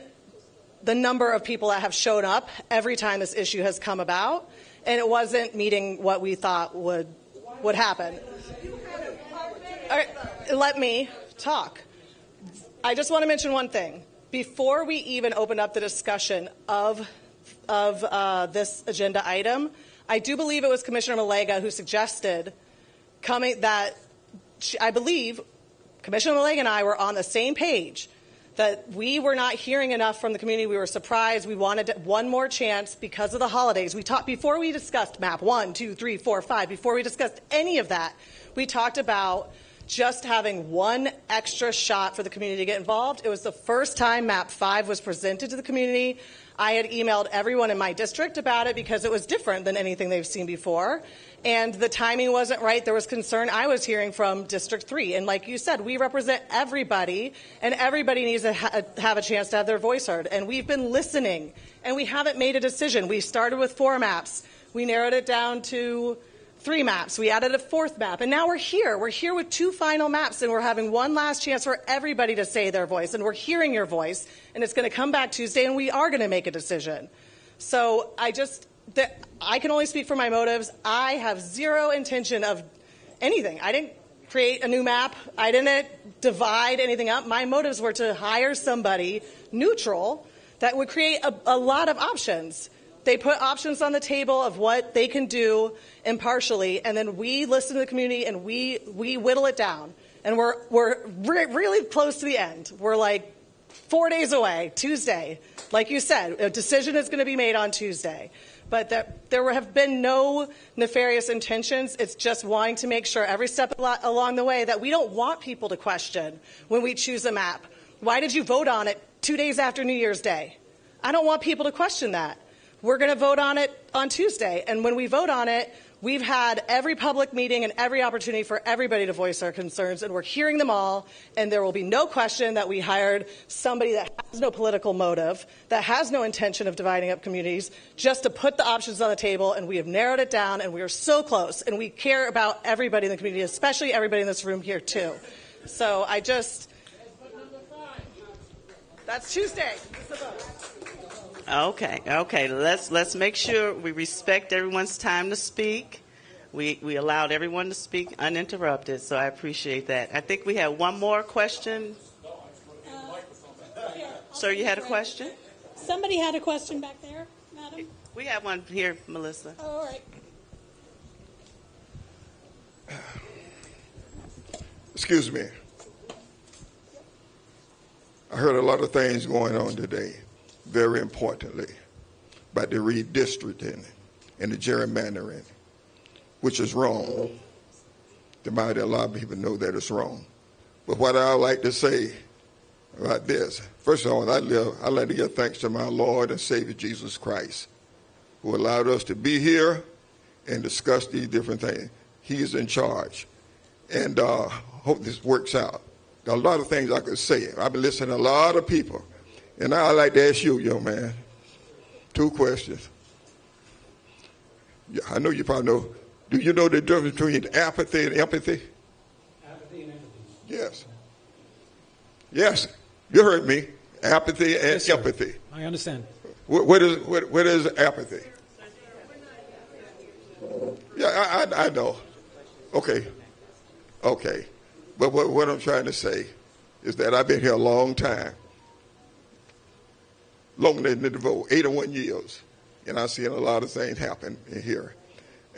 the number of people that have shown up every time this issue has come about, and it wasn't meeting what we thought would happen. All right, let me talk. I just want to mention one thing. Before we even open up the discussion of this agenda item, I do believe it was Commissioner Malega who suggested I believe Commissioner Malega and I were on the same page that we were not hearing enough from the community. We were surprised. We wanted one more chance because of the holidays. We talked before we discussed map 1, 2, 3, 4, 5. Before we discussed any of that, we talked about just having one extra shot for the community to get involved. It was the first time map 5 was presented to the community. I had emailed everyone in my district about it because it was different than anything they've seen before. And the timing wasn't right. There was concern I was hearing from District 3. And like you said, we represent everybody, and everybody needs to have a chance to have their voice heard. And we've been listening, and we haven't made a decision. We started with 4 maps. We narrowed it down to 3 maps. We added a 4th map. And now we're here. We're here with 2 final maps, and we're having one last chance for everybody to say their voice. And we're hearing your voice, and it's going to come back Tuesday, and we are going to make a decision. So I can only speak for my motives. I have zero intention of anything. I didn't create a new map. I didn't divide anything up. My motives were to hire somebody neutral that would create a lot of options. They put options on the table of what they can do impartially, and then we listen to the community and we whittle it down. And we're really close to the end. We're like 4 days away, Tuesday. Like you said, a decision is going to be made on Tuesday. But there have been no nefarious intentions. It's just wanting to make sure every step along the way that we don't want people to question when we choose a map. Why did you vote on it 2 days after New Year's Day? I don't want people to question that. We're going to vote on it on Tuesday. And when we vote on it, We've had every public meeting and every opportunity for everybody to voice our concerns, and we're hearing them all, and there will be no question that we hired somebody that has no political motive, that has no intention of dividing up communities, just to put the options on the table, and we have narrowed it down, and we are so close, and we care about everybody in the community, especially everybody in this room here, too. So that's Tuesday. Okay. Let's make sure we respect everyone's time to speak. We allowed everyone to speak uninterrupted, so I appreciate that. I think we have one more question. Sir, you had a question? Somebody had a question back there, madam. We have one here, Melissa. Oh, all right. Excuse me. I heard a lot of things going on today, very importantly, about the redistricting and the gerrymandering, which is wrong. A lot of people know that it's wrong. But what I would like to say about this, first of all, I'd like to give thanks to my Lord and Savior Jesus Christ, who allowed us to be here and discuss these different things. He is in charge. And hope this works out. There are a lot of things I could say. I've been listening to a lot of people. And now I'd like to ask you, young man, 2 questions. Yeah, I know you probably know. Do you know the difference between apathy and empathy? Apathy and empathy. Yes. Yes, you heard me. Apathy and Yes, empathy. I understand. What is apathy? Yeah, I know. Okay. But what I'm trying to say is that I've been here a long time, longer than the vote, 81 years, and I've seen a lot of things happen in here.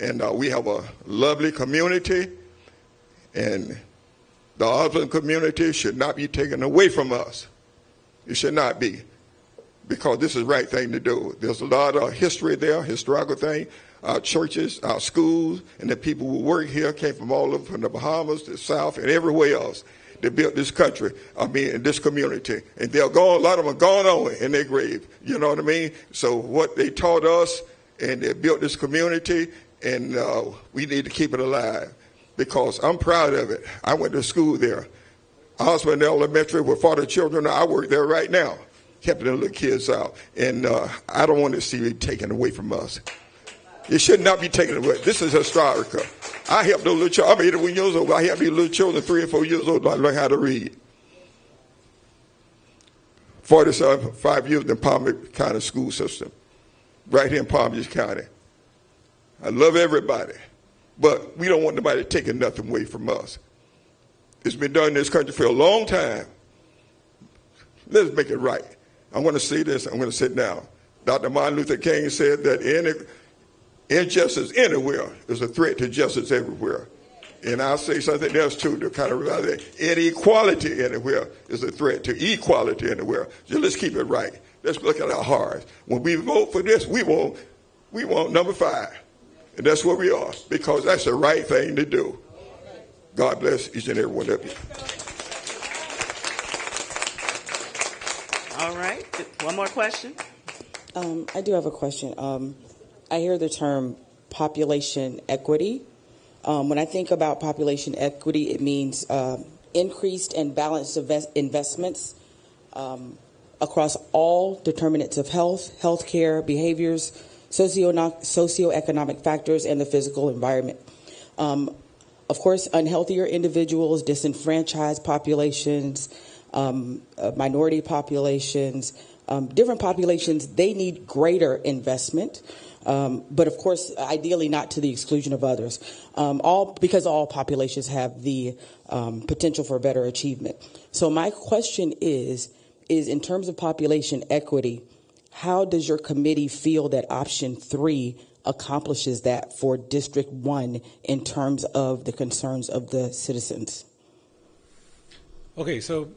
And we have a lovely community, and the Osborne community should not be taken away from us. It should not be, because this is the right thing to do. There's a lot of history there, historical thing. Our churches, our schools, and the people who work here came from all over, from the Bahamas, the South, and everywhere else. They built this country, in this community. And they're gone, a lot of them are gone on in their grave. You know what I mean? So what they taught us, and they built this community, and we need to keep it alive, because I'm proud of it. I went to school there. Osborne Elementary with 40 children. I work there right now, helping the little kids out. And I don't want to see it taken away from us. It should not be taken away. This is historical. I helped those little children. I'm 81 years old. I helped these little children, 3 or 4 years old, learn how to read. 5 years in the Palm Beach County school system, right here in Palm Beach County. I love everybody, but we don't want nobody taking nothing away from us. It's been done in this country for a long time. Let's make it right. I'm going to say this. I'm going to sit down. Dr. Martin Luther King said that any injustice anywhere is a threat to justice everywhere. And I'll say something else, too, to kind of realize that inequality anywhere is a threat to equality anywhere. So let's keep it right. Let's look at our hearts. When we vote for this, we want number 5. And that's where we are, because that's the right thing to do. God bless each and every one of you. All right. One more question. I do have a question. I hear the term population equity. When I think about population equity, it means increased and balanced investments across all determinants of health, healthcare, behaviors, socioeconomic factors, and the physical environment. Of course, unhealthier individuals, disenfranchised populations, minority populations, different populations, they need greater investment. But of course, ideally not to the exclusion of others, because all populations have the potential for better achievement. So my question is in terms of population equity, how does your committee feel that option 3 accomplishes that for District 1 in terms of the concerns of the citizens? Okay, so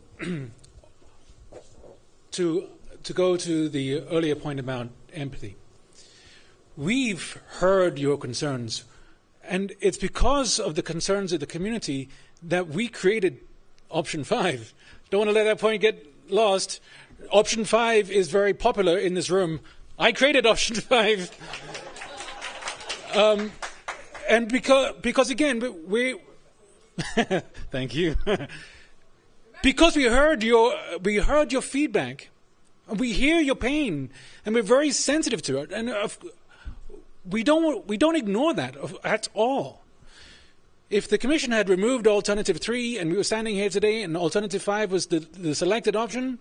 to go to the earlier point about empathy. We've heard your concerns, and it's because of the concerns of the community that we created option 5. Don't want to let that point get lost. Option 5 is very popular in this room. I created option 5. And because again, we thank you. Because we heard your feedback, we hear your pain, and we're very sensitive to it, and we don't ignore that at all. If the Commission had removed Alternative 3 and we were standing here today and Alternative 5 was the selected option,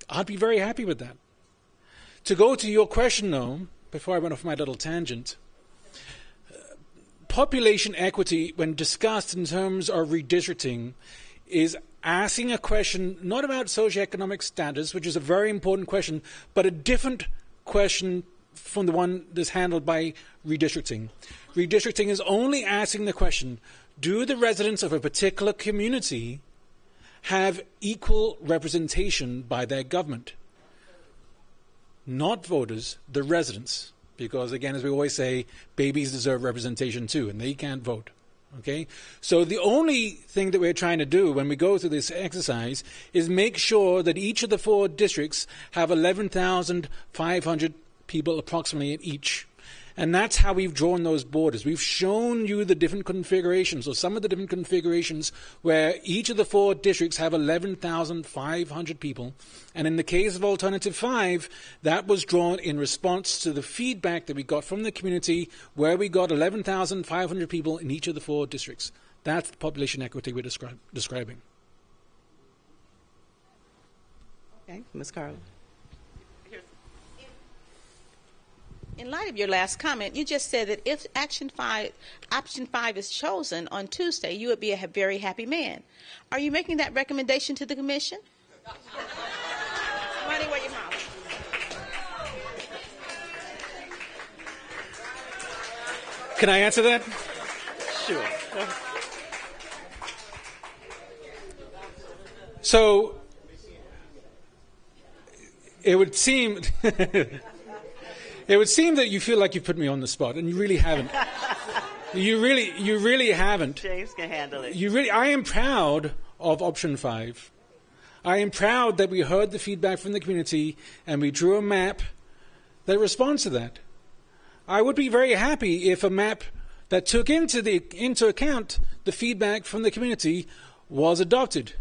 I'd be very happy with that. To go to your question, though, before I went off my little tangent, population equity, when discussed in terms of redistricting, is asking a question not about socioeconomic status, which is a very important question, but a different question from the one that's handled by redistricting. Redistricting is only asking the question, do the residents of a particular community have equal representation by their government? Not voters, the residents. Because, again, as we always say, babies deserve representation too, and they can't vote. Okay? So the only thing that we're trying to do when we go through this exercise is make sure that each of the 4 districts have 11,500 people approximately in each. And that's how we've drawn those borders. We've shown you the different configurations, or some of the different configurations, where each of the 4 districts have 11,500 people. And in the case of Alternative 5, that was drawn in response to the feedback that we got from the community, where we got 11,500 people in each of the 4 districts. That's the population equity we're describing. Okay, Ms. Carla. In light of your last comment, you just said that if option 5 is chosen on Tuesday, you would be a very happy man. Are you making that recommendation to the Commission? Money where your mouth. Can I answer that? Sure. So, it would seem... It would seem that you feel like you put me on the spot, and you really haven't. You really haven't. James can handle it. I am proud of option 5. I am proud that we heard the feedback from the community and we drew a map that responds to that. I would be very happy if a map that took into account the feedback from the community was adopted.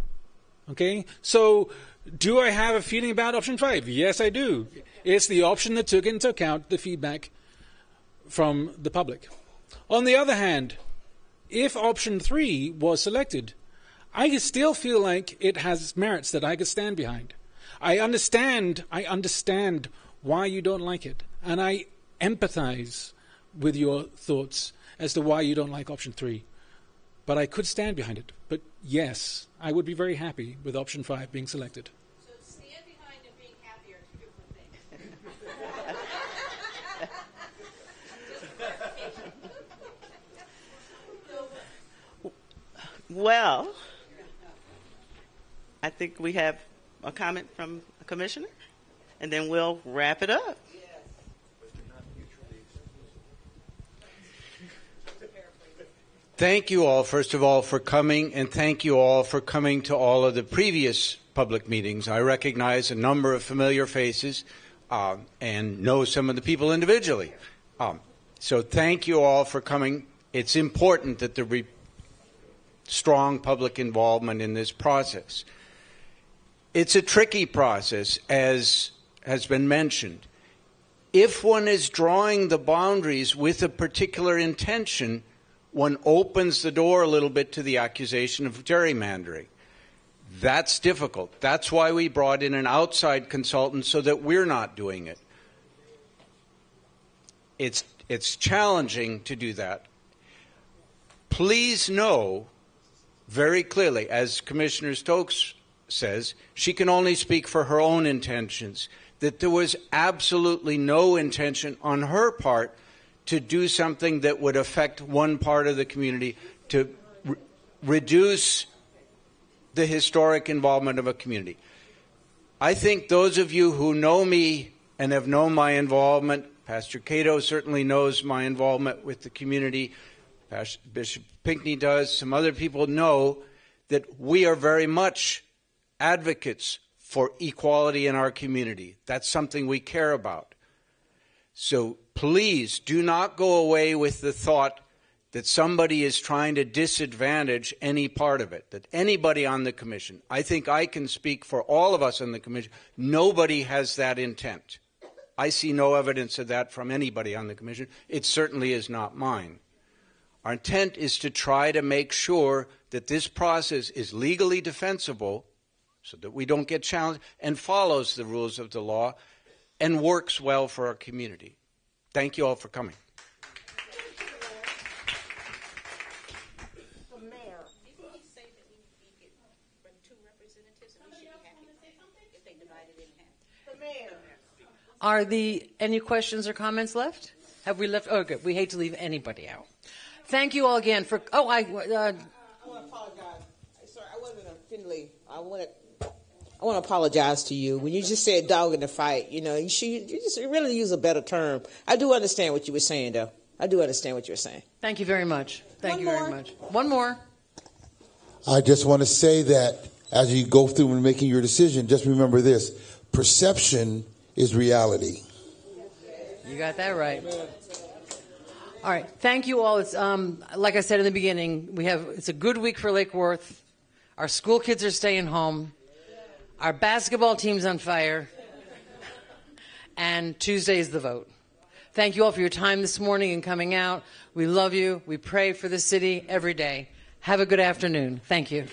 Okay? So, do I have a feeling about option 5? Yes, I do. It's the option that took into account the feedback from the public. On the other hand, if option 3 was selected, I still feel like it has merits that I could stand behind. I understand why you don't like it, and I empathize with your thoughts as to why you don't like option 3. But I could stand behind it. But yes, I would be very happy with option 5 being selected. Well, I think we have a comment from a commissioner, and then we'll wrap it up. Thank you all, first of all, for coming, and thank you all for coming to all of the previous public meetings. I recognize a number of familiar faces and know some of the people individually. So thank you all for coming. It's important that there be strong public involvement in this process. It's a tricky process, as has been mentioned. If one is drawing the boundaries with a particular intention, one opens the door a little bit to the accusation of gerrymandering. That's difficult. That's why we brought in an outside consultant, so that we're not doing it. It's challenging to do that. Please know very clearly, as Commissioner Stokes says, she can only speak for her own intentions, that there was absolutely no intention on her part to do something that would affect one part of the community, to reduce the historic involvement of a community. I think those of you who know me and have known my involvement, Pastor Cato certainly knows my involvement with the community, Bishop Pinckney does, some other people know that we are very much advocates for equality in our community. That's something we care about. So please do not go away with the thought that somebody is trying to disadvantage any part of it, that anybody on the commission, I think I can speak for all of us on the commission, nobody has that intent. I see no evidence of that from anybody on the commission. It certainly is not mine. Our intent is to try to make sure that this process is legally defensible so that we don't get challenged and follows the rules of the law and works well for our community. Thank you all for coming. Are any questions or comments left? Have we left? Oh, good. We hate to leave anybody out. Thank you all again for. Oh, I want to apologize. Sorry, I wasn't offendedly. I want to apologize to you when you just said "dog in the fight." You know, you just really use a better term. I do understand what you were saying, though. I do understand what you were saying. Thank you very much. Thank you very much. One more. I just want to say that as you go through and making your decision, just remember this: perception is reality. You got that right. All right. Thank you all. It's like I said in the beginning, it's a good week for Lake Worth. Our school kids are staying home. Our basketball team's on fire. And Tuesday is the vote. Thank you all for your time this morning and coming out. We love you. We pray for the city every day. Have a good afternoon. Thank you.